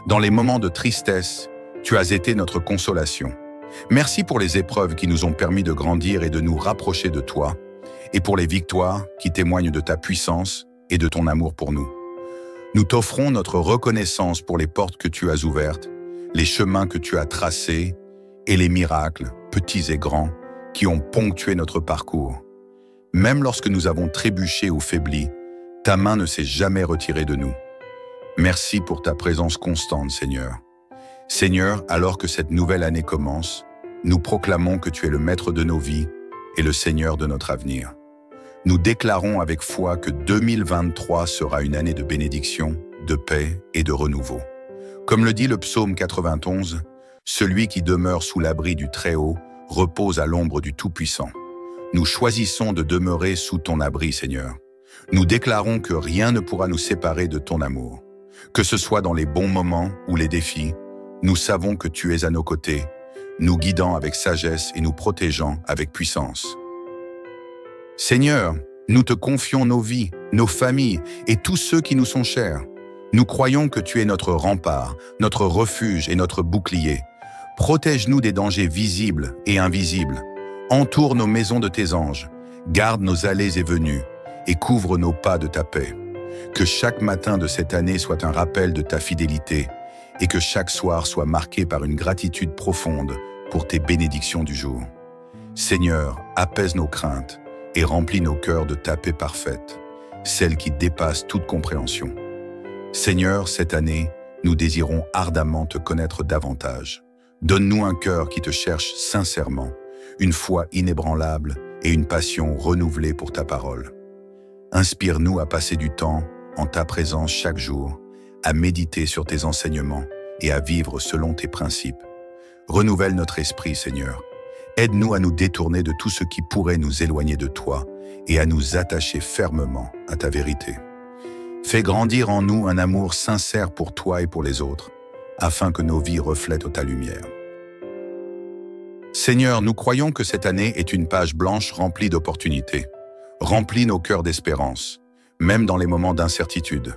Dans les moments de tristesse, tu as été notre consolation. Merci pour les épreuves qui nous ont permis de grandir et de nous rapprocher de toi, et pour les victoires qui témoignent de ta puissance et de ton amour pour nous. Nous t'offrons notre reconnaissance pour les portes que tu as ouvertes, les chemins que tu as tracés et les miracles, petits et grands, qui ont ponctué notre parcours. Même lorsque nous avons trébuché ou faibli, ta main ne s'est jamais retirée de nous. Merci pour ta présence constante, Seigneur. Seigneur, alors que cette nouvelle année commence, nous proclamons que tu es le maître de nos vies et le Seigneur de notre avenir. Nous déclarons avec foi que 2023 sera une année de bénédiction, de paix et de renouveau. Comme le dit le psaume 91, « Celui qui demeure sous l'abri du Très-Haut repose à l'ombre du Tout-Puissant. » Nous choisissons de demeurer sous ton abri, Seigneur. Nous déclarons que rien ne pourra nous séparer de ton amour. Que ce soit dans les bons moments ou les défis, nous savons que tu es à nos côtés, nous guidant avec sagesse et nous protégeant avec puissance. Seigneur, nous te confions nos vies, nos familles et tous ceux qui nous sont chers. Nous croyons que tu es notre rempart, notre refuge et notre bouclier. Protège-nous des dangers visibles et invisibles. Entoure nos maisons de tes anges, garde nos allées et venues et couvre nos pas de ta paix. Que chaque matin de cette année soit un rappel de ta fidélité et que chaque soir soit marqué par une gratitude profonde pour tes bénédictions du jour. Seigneur, apaise nos craintes et remplis nos cœurs de ta paix parfaite, celle qui dépasse toute compréhension. Seigneur, cette année, nous désirons ardemment te connaître davantage. Donne-nous un cœur qui te cherche sincèrement, une foi inébranlable et une passion renouvelée pour ta parole. Inspire-nous à passer du temps en ta présence chaque jour, à méditer sur tes enseignements et à vivre selon tes principes. Renouvelle notre esprit, Seigneur. Aide-nous à nous détourner de tout ce qui pourrait nous éloigner de toi et à nous attacher fermement à ta vérité. Fais grandir en nous un amour sincère pour toi et pour les autres, afin que nos vies reflètent ta lumière. Seigneur, nous croyons que cette année est une page blanche remplie d'opportunités. Remplis nos cœurs d'espérance, même dans les moments d'incertitude.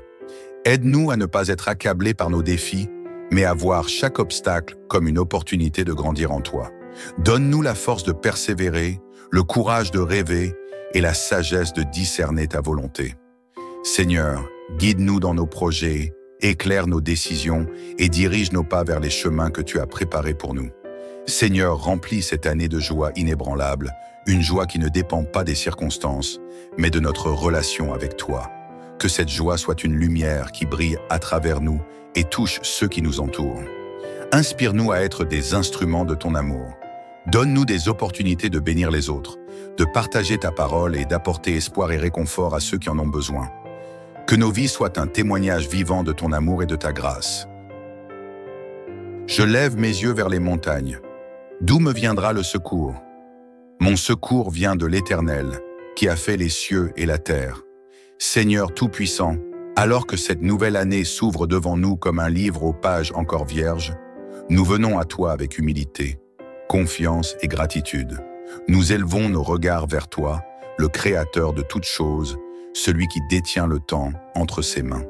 Aide-nous à ne pas être accablés par nos défis, mais à voir chaque obstacle comme une opportunité de grandir en toi. Donne-nous la force de persévérer, le courage de rêver et la sagesse de discerner ta volonté. Seigneur, guide-nous dans nos projets, éclaire nos décisions et dirige nos pas vers les chemins que tu as préparés pour nous. Seigneur, remplis cette année de joie inébranlable, une joie qui ne dépend pas des circonstances, mais de notre relation avec toi. Que cette joie soit une lumière qui brille à travers nous et touche ceux qui nous entourent. Inspire-nous à être des instruments de ton amour. Donne-nous des opportunités de bénir les autres, de partager ta parole et d'apporter espoir et réconfort à ceux qui en ont besoin. Que nos vies soient un témoignage vivant de ton amour et de ta grâce. Je lève mes yeux vers les montagnes. D'où me viendra le secours? Mon secours vient de l'Éternel, qui a fait les cieux et la terre. Seigneur Tout-Puissant, alors que cette nouvelle année s'ouvre devant nous comme un livre aux pages encore vierges, nous venons à toi avec humilité, confiance et gratitude. Nous élevons nos regards vers toi, le Créateur de toutes choses, celui qui détient le temps entre ses mains.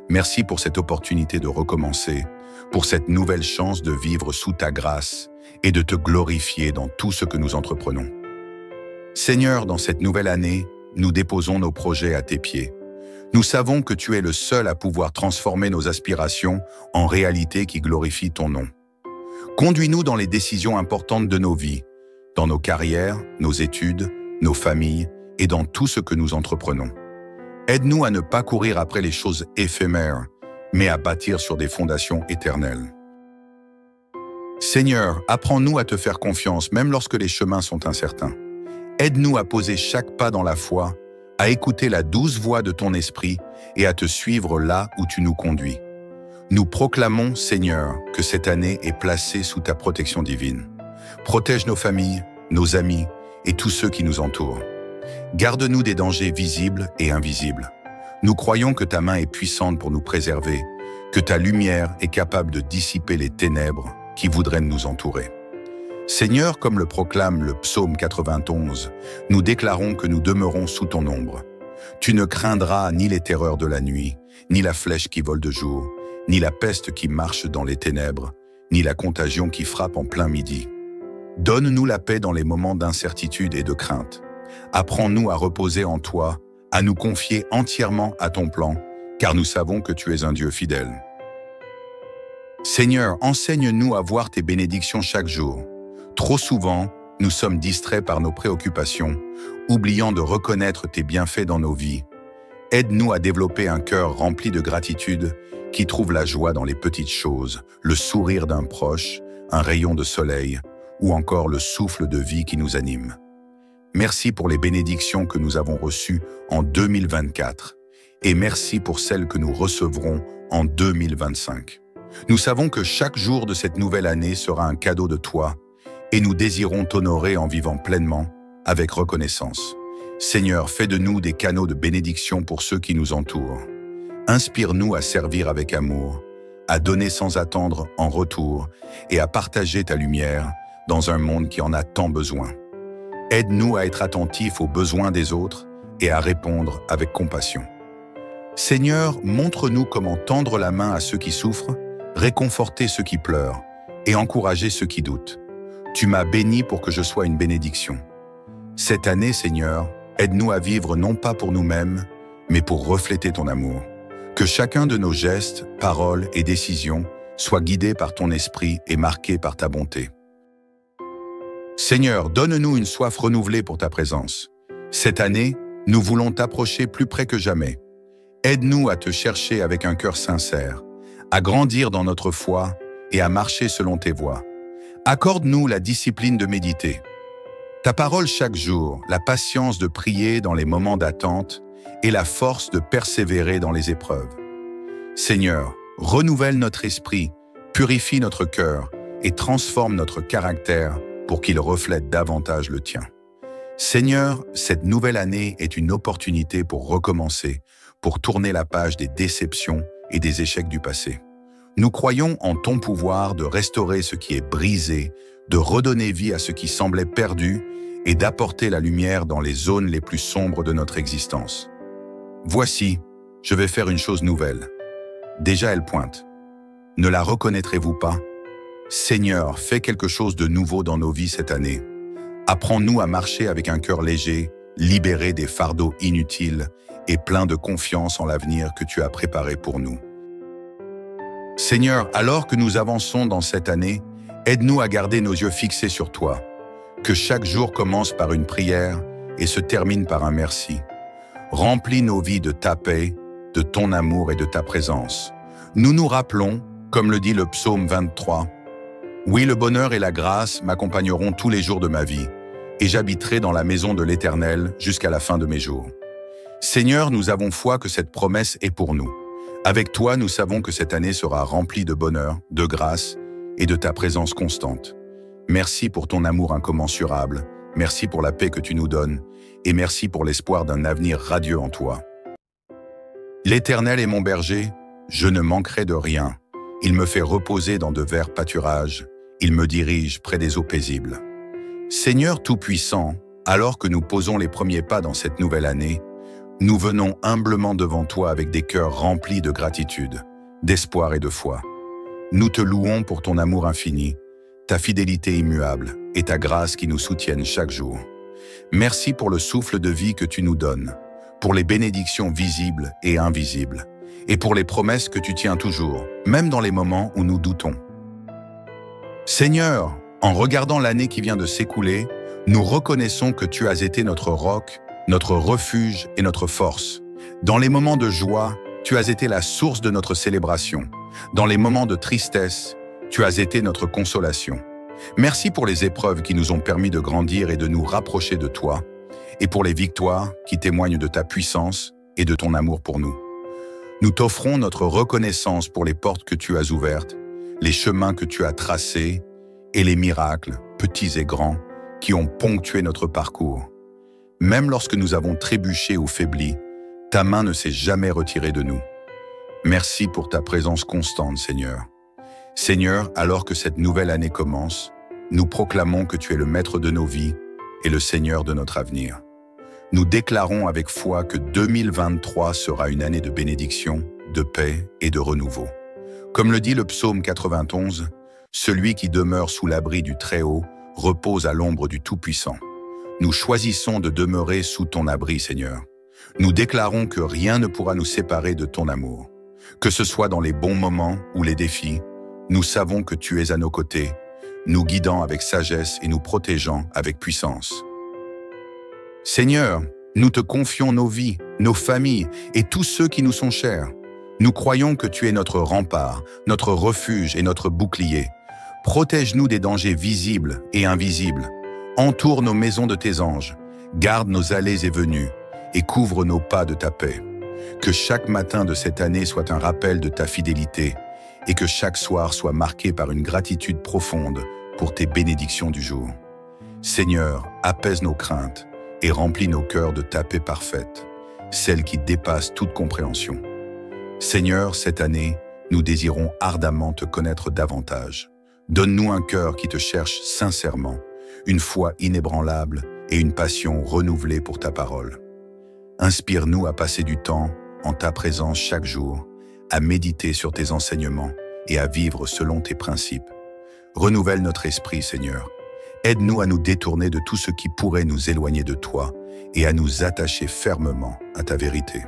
Merci pour cette opportunité de recommencer, pour cette nouvelle chance de vivre sous ta grâce et de te glorifier dans tout ce que nous entreprenons. Seigneur, dans cette nouvelle année, nous déposons nos projets à tes pieds. Nous savons que tu es le seul à pouvoir transformer nos aspirations en réalités qui glorifient ton nom. Conduis-nous dans les décisions importantes de nos vies, dans nos carrières, nos études, nos familles et dans tout ce que nous entreprenons. Aide-nous à ne pas courir après les choses éphémères, mais à bâtir sur des fondations éternelles. Seigneur, apprends-nous à te faire confiance même lorsque les chemins sont incertains. Aide-nous à poser chaque pas dans la foi, à écouter la douce voix de ton esprit et à te suivre là où tu nous conduis. Nous proclamons, Seigneur, que cette année est placée sous ta protection divine. Protège nos familles, nos amis et tous ceux qui nous entourent. Garde-nous des dangers visibles et invisibles. Nous croyons que ta main est puissante pour nous préserver, que ta lumière est capable de dissiper les ténèbres qui voudraient nous entourer. Seigneur, comme le proclame le psaume 91, nous déclarons que nous demeurons sous ton ombre. Tu ne craindras ni les terreurs de la nuit, ni la flèche qui vole de jour, ni la peste qui marche dans les ténèbres, ni la contagion qui frappe en plein midi. Donne-nous la paix dans les moments d'incertitude et de crainte. Apprends-nous à reposer en toi, à nous confier entièrement à ton plan, car nous savons que tu es un Dieu fidèle. Seigneur, enseigne-nous à voir tes bénédictions chaque jour. Trop souvent, nous sommes distraits par nos préoccupations, oubliant de reconnaître tes bienfaits dans nos vies. Aide-nous à développer un cœur rempli de gratitude qui trouve la joie dans les petites choses, le sourire d'un proche, un rayon de soleil ou encore le souffle de vie qui nous anime. Merci pour les bénédictions que nous avons reçues en 2024 et merci pour celles que nous recevrons en 2025. Nous savons que chaque jour de cette nouvelle année sera un cadeau de toi et nous désirons t'honorer en vivant pleinement avec reconnaissance. Seigneur, fais de nous des canaux de bénédiction pour ceux qui nous entourent. Inspire-nous à servir avec amour, à donner sans attendre en retour et à partager ta lumière dans un monde qui en a tant besoin. Aide-nous à être attentifs aux besoins des autres et à répondre avec compassion. Seigneur, montre-nous comment tendre la main à ceux qui souffrent, réconforter ceux qui pleurent et encourager ceux qui doutent. Tu m'as béni pour que je sois une bénédiction. Cette année, Seigneur, aide-nous à vivre non pas pour nous-mêmes, mais pour refléter ton amour. Que chacun de nos gestes, paroles et décisions soit guidé par ton esprit et marqué par ta bonté. Seigneur, donne-nous une soif renouvelée pour ta présence. Cette année, nous voulons t'approcher plus près que jamais. Aide-nous à te chercher avec un cœur sincère, à grandir dans notre foi et à marcher selon tes voies. Accorde-nous la discipline de méditer, ta parole chaque jour, la patience de prier dans les moments d'attente et la force de persévérer dans les épreuves. Seigneur, renouvelle notre esprit, purifie notre cœur et transforme notre caractère pour qu'il reflète davantage le tien. Seigneur, cette nouvelle année est une opportunité pour recommencer, pour tourner la page des déceptions et des échecs du passé. Nous croyons en ton pouvoir de restaurer ce qui est brisé, de redonner vie à ce qui semblait perdu et d'apporter la lumière dans les zones les plus sombres de notre existence. Voici, je vais faire une chose nouvelle. Déjà elle pointe. Ne la reconnaîtrez-vous pas? Seigneur, fais quelque chose de nouveau dans nos vies cette année. Apprends-nous à marcher avec un cœur léger, libéré des fardeaux inutiles et plein de confiance en l'avenir que tu as préparé pour nous. Seigneur, alors que nous avançons dans cette année, aide-nous à garder nos yeux fixés sur toi. Que chaque jour commence par une prière et se termine par un merci. Remplis nos vies de ta paix, de ton amour et de ta présence. Nous nous rappelons, comme le dit le psaume 23, « Oui, le bonheur et la grâce m'accompagneront tous les jours de ma vie, et j'habiterai dans la maison de l'Éternel jusqu'à la fin de mes jours. » Seigneur, nous avons foi que cette promesse est pour nous. Avec toi, nous savons que cette année sera remplie de bonheur, de grâce et de ta présence constante. Merci pour ton amour incommensurable, merci pour la paix que tu nous donnes, et merci pour l'espoir d'un avenir radieux en toi. L'Éternel est mon berger, je ne manquerai de rien. Il me fait reposer dans de verts pâturages, il me dirige près des eaux paisibles. Seigneur Tout-Puissant, alors que nous posons les premiers pas dans cette nouvelle année, nous venons humblement devant toi avec des cœurs remplis de gratitude, d'espoir et de foi. Nous te louons pour ton amour infini, ta fidélité immuable et ta grâce qui nous soutiennent chaque jour. Merci pour le souffle de vie que tu nous donnes, pour les bénédictions visibles et invisibles, et pour les promesses que tu tiens toujours, même dans les moments où nous doutons. Seigneur, en regardant l'année qui vient de s'écouler, nous reconnaissons que tu as été notre roc, notre refuge et notre force. Dans les moments de joie, tu as été la source de notre célébration. Dans les moments de tristesse, tu as été notre consolation. Merci pour les épreuves qui nous ont permis de grandir et de nous rapprocher de toi, et pour les victoires qui témoignent de ta puissance et de ton amour pour nous. Nous t'offrons notre reconnaissance pour les portes que tu as ouvertes, les chemins que tu as tracés et les miracles, petits et grands, qui ont ponctué notre parcours. Même lorsque nous avons trébuché ou faibli, ta main ne s'est jamais retirée de nous. Merci pour ta présence constante, Seigneur. Seigneur, alors que cette nouvelle année commence, nous proclamons que tu es le maître de nos vies et le Seigneur de notre avenir. Nous déclarons avec foi que 2023 sera une année de bénédiction, de paix et de renouveau. Comme le dit le psaume 91, « Celui qui demeure sous l'abri du Très-Haut repose à l'ombre du Tout-Puissant. » Nous choisissons de demeurer sous ton abri, Seigneur. Nous déclarons que rien ne pourra nous séparer de ton amour. Que ce soit dans les bons moments ou les défis, nous savons que tu es à nos côtés, nous guidant avec sagesse et nous protégeant avec puissance. Seigneur, nous te confions nos vies, nos familles et tous ceux qui nous sont chers. Nous croyons que tu es notre rempart, notre refuge et notre bouclier. Protège-nous des dangers visibles et invisibles. Entoure nos maisons de tes anges, garde nos allées et venues, et couvre nos pas de ta paix. Que chaque matin de cette année soit un rappel de ta fidélité, et que chaque soir soit marqué par une gratitude profonde pour tes bénédictions du jour. Seigneur, apaise nos craintes et remplis nos cœurs de ta paix parfaite, celle qui dépasse toute compréhension. Seigneur, cette année, nous désirons ardemment te connaître davantage. Donne-nous un cœur qui te cherche sincèrement, une foi inébranlable et une passion renouvelée pour ta parole. Inspire-nous à passer du temps en ta présence chaque jour, à méditer sur tes enseignements et à vivre selon tes principes. Renouvelle notre esprit, Seigneur. Aide-nous à nous détourner de tout ce qui pourrait nous éloigner de toi et à nous attacher fermement à ta vérité.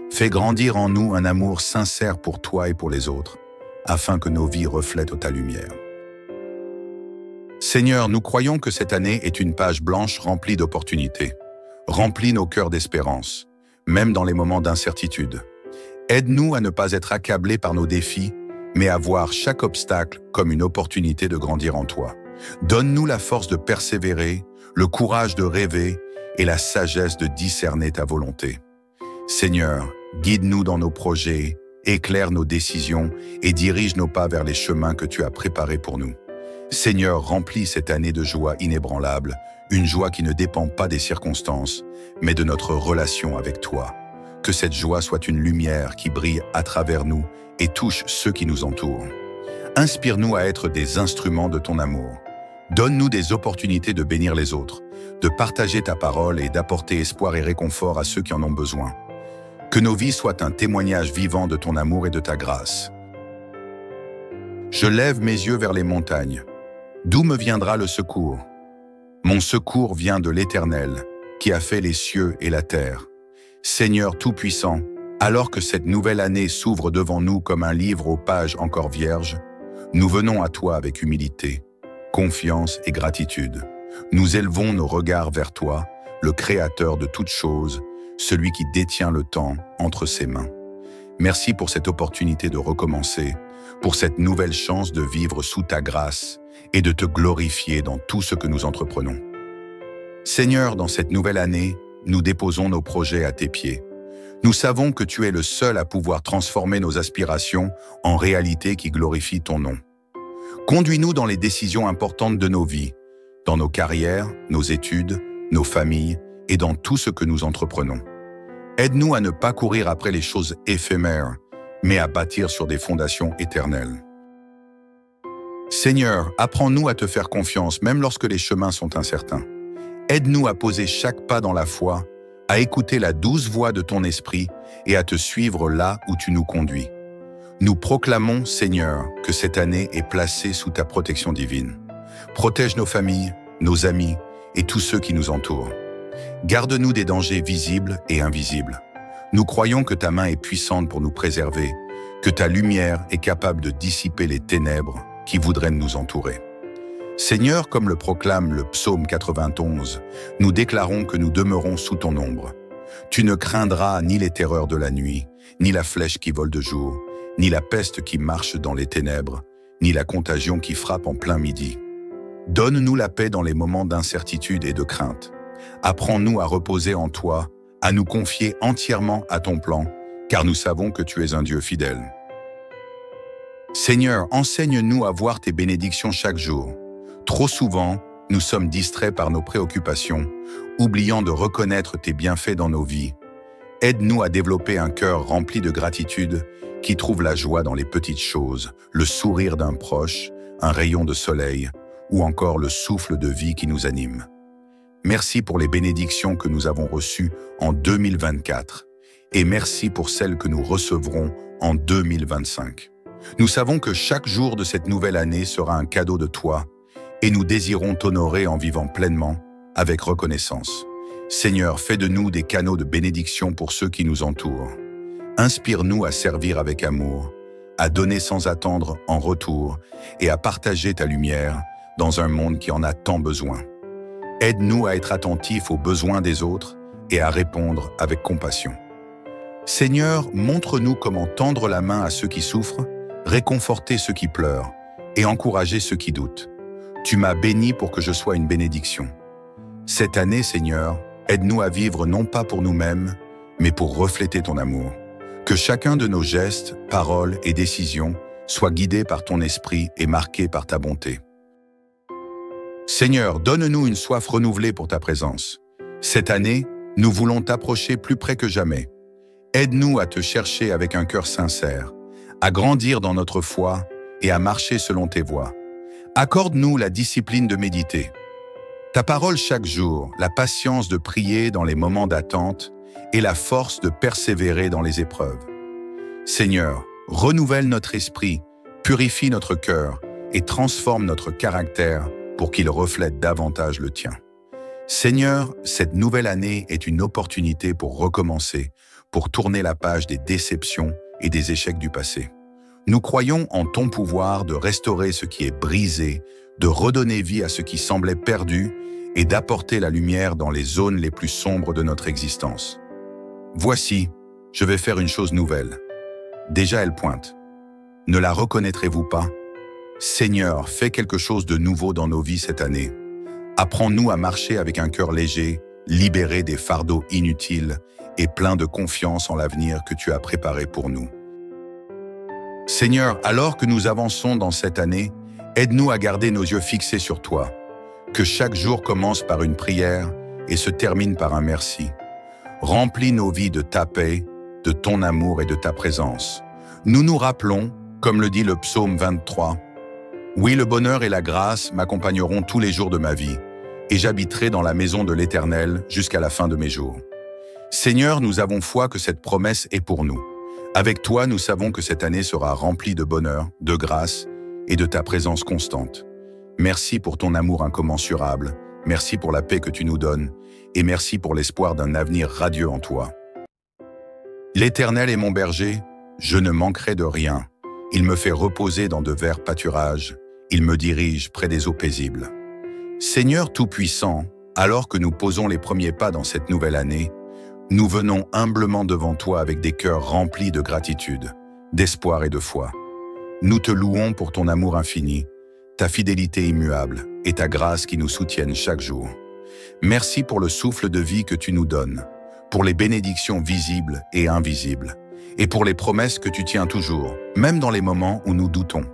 Fais grandir en nous un amour sincère pour toi et pour les autres, afin que nos vies reflètent ta lumière. Seigneur, nous croyons que cette année est une page blanche remplie d'opportunités. Remplis nos cœurs d'espérance, même dans les moments d'incertitude. Aide-nous à ne pas être accablés par nos défis, mais à voir chaque obstacle comme une opportunité de grandir en toi. Donne-nous la force de persévérer, le courage de rêver et la sagesse de discerner ta volonté. Seigneur, guide-nous dans nos projets, éclaire nos décisions et dirige nos pas vers les chemins que tu as préparés pour nous. Seigneur, remplis cette année de joie inébranlable, une joie qui ne dépend pas des circonstances, mais de notre relation avec toi. Que cette joie soit une lumière qui brille à travers nous et touche ceux qui nous entourent. Inspire-nous à être des instruments de ton amour. Donne-nous des opportunités de bénir les autres, de partager ta parole et d'apporter espoir et réconfort à ceux qui en ont besoin. Que nos vies soient un témoignage vivant de ton amour et de ta grâce. Je lève mes yeux vers les montagnes. D'où me viendra le secours? Mon secours vient de l'Éternel, qui a fait les cieux et la terre. Seigneur Tout-Puissant, alors que cette nouvelle année s'ouvre devant nous comme un livre aux pages encore vierges, nous venons à toi avec humilité, confiance et gratitude. Nous élevons nos regards vers toi, le Créateur de toutes choses, celui qui détient le temps entre ses mains. Merci pour cette opportunité de recommencer, pour cette nouvelle chance de vivre sous ta grâce et de te glorifier dans tout ce que nous entreprenons. Seigneur, dans cette nouvelle année, nous déposons nos projets à tes pieds. Nous savons que tu es le seul à pouvoir transformer nos aspirations en réalités qui glorifient ton nom. Conduis-nous dans les décisions importantes de nos vies, dans nos carrières, nos études, nos familles et dans tout ce que nous entreprenons. Aide-nous à ne pas courir après les choses éphémères, mais à bâtir sur des fondations éternelles. Seigneur, apprends-nous à te faire confiance même lorsque les chemins sont incertains. Aide-nous à poser chaque pas dans la foi, à écouter la douce voix de ton esprit et à te suivre là où tu nous conduis. Nous proclamons, Seigneur, que cette année est placée sous ta protection divine. Protège nos familles, nos amis et tous ceux qui nous entourent. Garde-nous des dangers visibles et invisibles. Nous croyons que ta main est puissante pour nous préserver, que ta lumière est capable de dissiper les ténèbres qui voudraient nous entourer. Seigneur, comme le proclame le psaume 91, nous déclarons que nous demeurons sous ton ombre. Tu ne craindras ni les terreurs de la nuit, ni la flèche qui vole de jour, ni la peste qui marche dans les ténèbres, ni la contagion qui frappe en plein midi. Donne-nous la paix dans les moments d'incertitude et de crainte. Apprends-nous à reposer en toi, à nous confier entièrement à ton plan, car nous savons que tu es un Dieu fidèle. Seigneur, enseigne-nous à voir tes bénédictions chaque jour. Trop souvent, nous sommes distraits par nos préoccupations, oubliant de reconnaître tes bienfaits dans nos vies. Aide-nous à développer un cœur rempli de gratitude qui trouve la joie dans les petites choses, le sourire d'un proche, un rayon de soleil ou encore le souffle de vie qui nous anime. Merci pour les bénédictions que nous avons reçues en 2024 et merci pour celles que nous recevrons en 2025. Nous savons que chaque jour de cette nouvelle année sera un cadeau de toi et nous désirons t'honorer en vivant pleinement avec reconnaissance. Seigneur, fais de nous des canaux de bénédiction pour ceux qui nous entourent. Inspire-nous à servir avec amour, à donner sans attendre en retour et à partager ta lumière dans un monde qui en a tant besoin. Aide-nous à être attentifs aux besoins des autres et à répondre avec compassion. Seigneur, montre-nous comment tendre la main à ceux qui souffrent, réconforter ceux qui pleurent et encourager ceux qui doutent. Tu m'as béni pour que je sois une bénédiction. Cette année, Seigneur, aide-nous à vivre non pas pour nous-mêmes, mais pour refléter ton amour. Que chacun de nos gestes, paroles et décisions soit guidé par ton esprit et marqué par ta bonté. Seigneur, donne-nous une soif renouvelée pour ta présence. Cette année, nous voulons t'approcher plus près que jamais. Aide-nous à te chercher avec un cœur sincère, à grandir dans notre foi et à marcher selon tes voies. Accorde-nous la discipline de méditer, ta parole chaque jour, la patience de prier dans les moments d'attente et la force de persévérer dans les épreuves. Seigneur, renouvelle notre esprit, purifie notre cœur et transforme notre caractère pour qu'il reflète davantage le tien. Seigneur, cette nouvelle année est une opportunité pour recommencer, pour tourner la page des déceptions et des échecs du passé. Nous croyons en ton pouvoir de restaurer ce qui est brisé, de redonner vie à ce qui semblait perdu et d'apporter la lumière dans les zones les plus sombres de notre existence. Voici, je vais faire une chose nouvelle. Déjà elle pointe. Ne la reconnaîtrez-vous pas? Seigneur, fais quelque chose de nouveau dans nos vies cette année. Apprends-nous à marcher avec un cœur léger, libéré des fardeaux inutiles et plein de confiance en l'avenir que tu as préparé pour nous. Seigneur, alors que nous avançons dans cette année, Aide-nous à garder nos yeux fixés sur toi. Que chaque jour commence par une prière et se termine par un merci. Remplis nos vies de ta paix, de ton amour et de ta présence. Nous nous rappelons, comme le dit le psaume 23, « Oui, le bonheur et la grâce m'accompagneront tous les jours de ma vie, et j'habiterai dans la maison de l'Éternel jusqu'à la fin de mes jours. » Seigneur, nous avons foi que cette promesse est pour nous. Avec toi, nous savons que cette année sera remplie de bonheur, de grâce et de ta présence constante. Merci pour ton amour incommensurable, merci pour la paix que tu nous donnes, et merci pour l'espoir d'un avenir radieux en toi. L'Éternel est mon berger, je ne manquerai de rien. Il me fait reposer dans de verts pâturages, il me dirige près des eaux paisibles. Seigneur Tout-Puissant, alors que nous posons les premiers pas dans cette nouvelle année, nous venons humblement devant toi avec des cœurs remplis de gratitude, d'espoir et de foi. Nous te louons pour ton amour infini, ta fidélité immuable et ta grâce qui nous soutiennent chaque jour. Merci pour le souffle de vie que tu nous donnes, pour les bénédictions visibles et invisibles, et pour les promesses que tu tiens toujours, même dans les moments où nous doutons.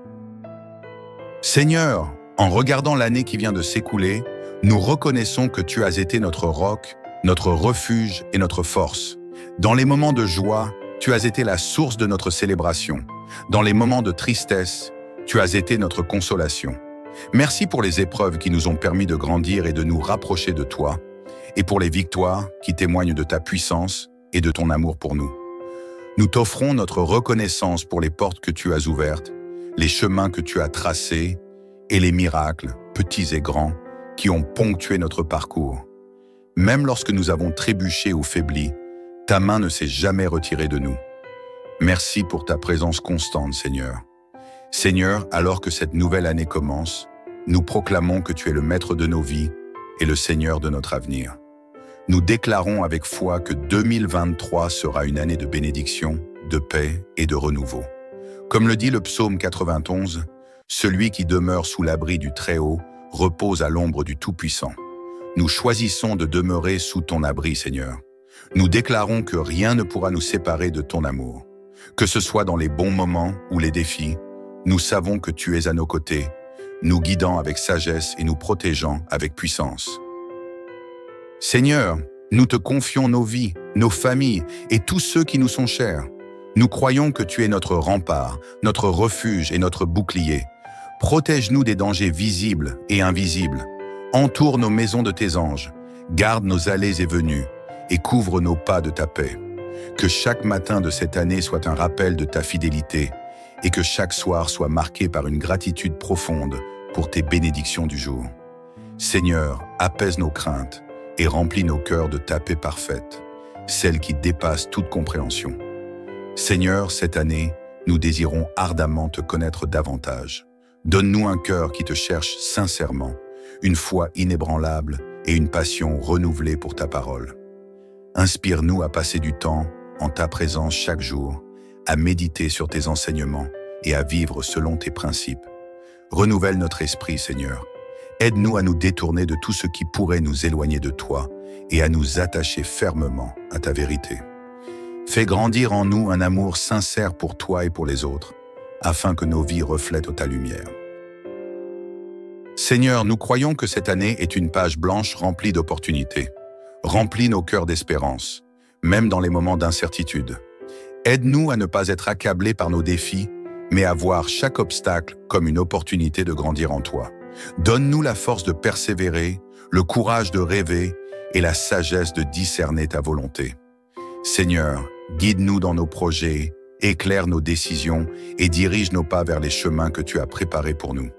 Seigneur, en regardant l'année qui vient de s'écouler, nous reconnaissons que tu as été notre roc, notre refuge et notre force. Dans les moments de joie, tu as été la source de notre célébration. Dans les moments de tristesse, tu as été notre consolation. Merci pour les épreuves qui nous ont permis de grandir et de nous rapprocher de toi, et pour les victoires qui témoignent de ta puissance et de ton amour pour nous. Nous t'offrons notre reconnaissance pour les portes que tu as ouvertes, les chemins que tu as tracés et les miracles, petits et grands, qui ont ponctué notre parcours. Même lorsque nous avons trébuché ou faibli, ta main ne s'est jamais retirée de nous. Merci pour ta présence constante, Seigneur. Seigneur, alors que cette nouvelle année commence, nous proclamons que tu es le maître de nos vies et le Seigneur de notre avenir. Nous déclarons avec foi que 2023 sera une année de bénédiction, de paix et de renouveau. Comme le dit le psaume 91, « Celui qui demeure sous l'abri du Très-Haut repose à l'ombre du Tout-Puissant. » Nous choisissons de demeurer sous ton abri, Seigneur. Nous déclarons que rien ne pourra nous séparer de ton amour. Que ce soit dans les bons moments ou les défis, nous savons que tu es à nos côtés, nous guidant avec sagesse et nous protégeant avec puissance. Seigneur, nous te confions nos vies, nos familles et tous ceux qui nous sont chers. Nous croyons que tu es notre rempart, notre refuge et notre bouclier. Protège-nous des dangers visibles et invisibles. Entoure nos maisons de tes anges, garde nos allées et venues et couvre nos pas de ta paix. Que chaque matin de cette année soit un rappel de ta fidélité et que chaque soir soit marqué par une gratitude profonde pour tes bénédictions du jour. Seigneur, apaise nos craintes et remplis nos cœurs de ta paix parfaite, celle qui dépasse toute compréhension. Seigneur, cette année, nous désirons ardemment te connaître davantage. Donne-nous un cœur qui te cherche sincèrement, une foi inébranlable et une passion renouvelée pour ta parole. Inspire-nous à passer du temps en ta présence chaque jour, à méditer sur tes enseignements et à vivre selon tes principes. Renouvelle notre esprit, Seigneur. Aide-nous à nous détourner de tout ce qui pourrait nous éloigner de toi et à nous attacher fermement à ta vérité. Fais grandir en nous un amour sincère pour toi et pour les autres, afin que nos vies reflètent ta lumière. Seigneur, nous croyons que cette année est une page blanche remplie d'opportunités. Remplis nos cœurs d'espérance, même dans les moments d'incertitude. Aide-nous à ne pas être accablés par nos défis, mais à voir chaque obstacle comme une opportunité de grandir en toi. Donne-nous la force de persévérer, le courage de rêver et la sagesse de discerner ta volonté. Seigneur, guide-nous dans nos projets, éclaire nos décisions et dirige nos pas vers les chemins que tu as préparés pour nous.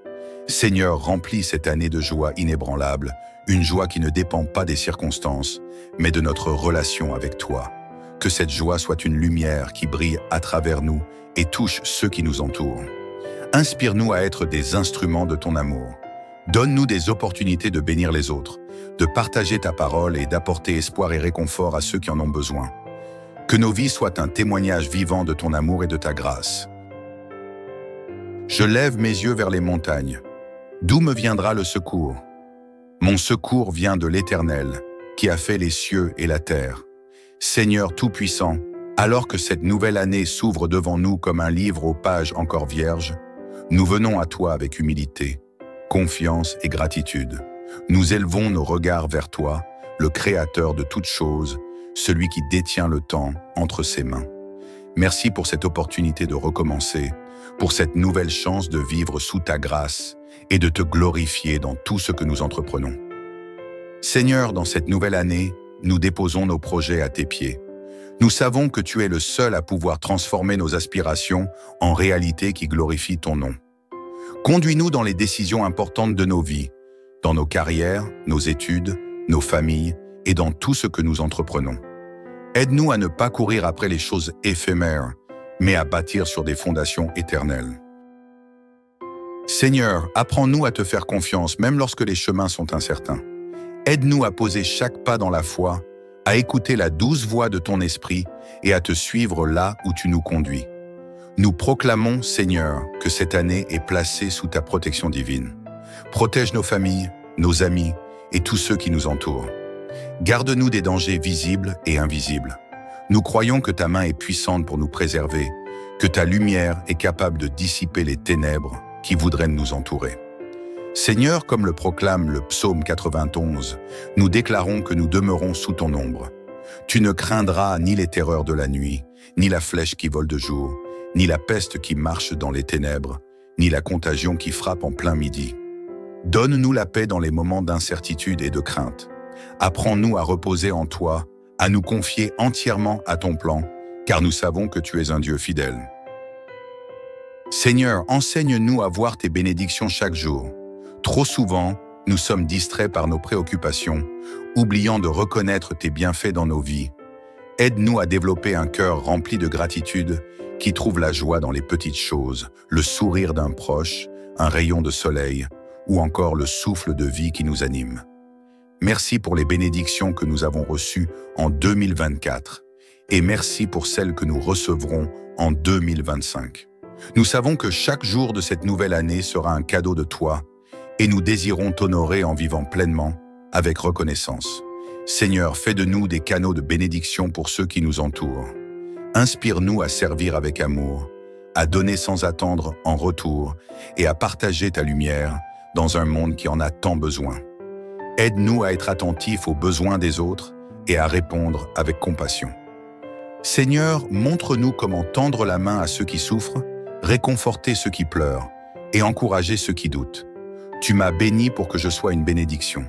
Seigneur, remplis cette année de joie inébranlable, une joie qui ne dépend pas des circonstances, mais de notre relation avec toi. Que cette joie soit une lumière qui brille à travers nous et touche ceux qui nous entourent. Inspire-nous à être des instruments de ton amour. Donne-nous des opportunités de bénir les autres, de partager ta parole et d'apporter espoir et réconfort à ceux qui en ont besoin. Que nos vies soient un témoignage vivant de ton amour et de ta grâce. Je lève mes yeux vers les montagnes. D'où me viendra le secours? Mon secours vient de l'Éternel, qui a fait les cieux et la terre. Seigneur Tout-Puissant, alors que cette nouvelle année s'ouvre devant nous comme un livre aux pages encore vierges, Nous venons à toi avec humilité, confiance et gratitude. Nous élevons nos regards vers toi, le Créateur de toutes choses, celui qui détient le temps entre ses mains. Merci pour cette opportunité de recommencer, pour cette nouvelle chance de vivre sous ta grâce et de te glorifier dans tout ce que nous entreprenons. Seigneur, dans cette nouvelle année, nous déposons nos projets à tes pieds. Nous savons que tu es le seul à pouvoir transformer nos aspirations en réalités qui glorifient ton nom. Conduis-nous dans les décisions importantes de nos vies, dans nos carrières, nos études, nos familles et dans tout ce que nous entreprenons. Aide-nous à ne pas courir après les choses éphémères, mais à bâtir sur des fondations éternelles. Seigneur, apprends-nous à te faire confiance même lorsque les chemins sont incertains. Aide-nous à poser chaque pas dans la foi, à écouter la douce voix de ton esprit et à te suivre là où tu nous conduis. Nous proclamons, Seigneur, que cette année est placée sous ta protection divine. Protège nos familles, nos amis et tous ceux qui nous entourent. Garde-nous des dangers visibles et invisibles. Nous croyons que ta main est puissante pour nous préserver, que ta lumière est capable de dissiper les ténèbres qui voudraient nous entourer. Seigneur, comme le proclame le psaume 91, nous déclarons que nous demeurons sous ton ombre. Tu ne craindras ni les terreurs de la nuit, ni la flèche qui vole de jour, ni la peste qui marche dans les ténèbres, ni la contagion qui frappe en plein midi. Donne-nous la paix dans les moments d'incertitude et de crainte. Apprends-nous à reposer en toi, à nous confier entièrement à ton plan, car nous savons que tu es un Dieu fidèle. Seigneur, enseigne-nous à voir tes bénédictions chaque jour. Trop souvent, nous sommes distraits par nos préoccupations, oubliant de reconnaître tes bienfaits dans nos vies. Aide-nous à développer un cœur rempli de gratitude qui trouve la joie dans les petites choses, le sourire d'un proche, un rayon de soleil ou encore le souffle de vie qui nous anime. Merci pour les bénédictions que nous avons reçues en 2024 et merci pour celles que nous recevrons en 2025. Nous savons que chaque jour de cette nouvelle année sera un cadeau de toi et nous désirons t'honorer en vivant pleinement avec reconnaissance. Seigneur, fais de nous des canaux de bénédiction pour ceux qui nous entourent. Inspire-nous à servir avec amour, à donner sans attendre en retour et à partager ta lumière dans un monde qui en a tant besoin. Aide-nous à être attentifs aux besoins des autres et à répondre avec compassion. Seigneur, montre-nous comment tendre la main à ceux qui souffrent, réconforter ceux qui pleurent et encourager ceux qui doutent. Tu m'as béni pour que je sois une bénédiction.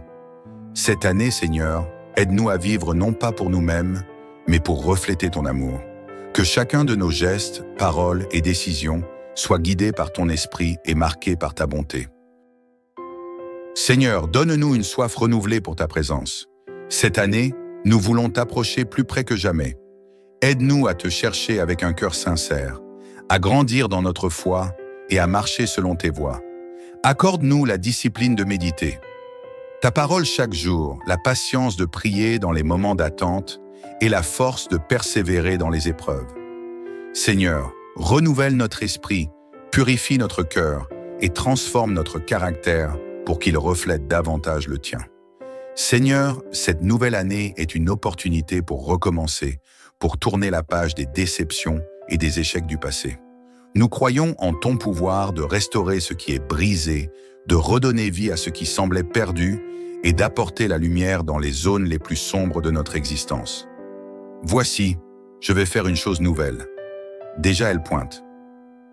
Cette année, Seigneur, aide-nous à vivre non pas pour nous-mêmes, mais pour refléter ton amour. Que chacun de nos gestes, paroles et décisions soit guidé par ton esprit et marqué par ta bonté. Seigneur, donne-nous une soif renouvelée pour ta présence. Cette année, nous voulons t'approcher plus près que jamais. Aide-nous à te chercher avec un cœur sincère, à grandir dans notre foi et à marcher selon tes voies. Accorde-nous la discipline de méditer, ta parole chaque jour, la patience de prier dans les moments d'attente et la force de persévérer dans les épreuves. Seigneur, renouvelle notre esprit, purifie notre cœur et transforme notre caractère pour qu'il reflète davantage le tien. Seigneur, cette nouvelle année est une opportunité pour recommencer, pour tourner la page des déceptions et des échecs du passé. Nous croyons en ton pouvoir de restaurer ce qui est brisé, de redonner vie à ce qui semblait perdu et d'apporter la lumière dans les zones les plus sombres de notre existence. Voici, je vais faire une chose nouvelle. Déjà elle pointe.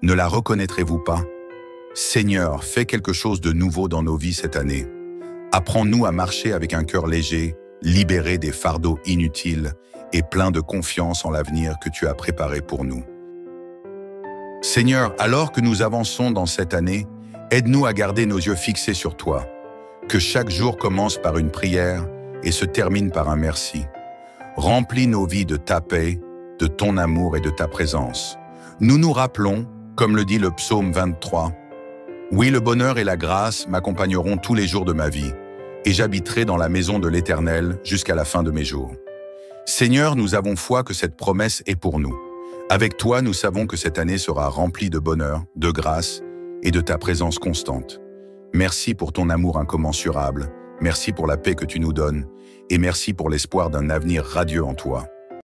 Ne la reconnaîtrez-vous pas? Seigneur, fais quelque chose de nouveau dans nos vies cette année. Apprends-nous à marcher avec un cœur léger, libéré des fardeaux inutiles et plein de confiance en l'avenir que tu as préparé pour nous. Seigneur, alors que nous avançons dans cette année, aide-nous à garder nos yeux fixés sur toi. Que chaque jour commence par une prière et se termine par un merci. Remplis nos vies de ta paix, de ton amour et de ta présence. Nous nous rappelons, comme le dit le psaume 23, « Oui, le bonheur et la grâce m'accompagneront tous les jours de ma vie, et j'habiterai dans la maison de l'Éternel jusqu'à la fin de mes jours. » Seigneur, nous avons foi que cette promesse est pour nous. Avec toi, nous savons que cette année sera remplie de bonheur, de grâce et de ta présence constante. Merci pour ton amour incommensurable, merci pour la paix que tu nous donnes et merci pour l'espoir d'un avenir radieux en toi.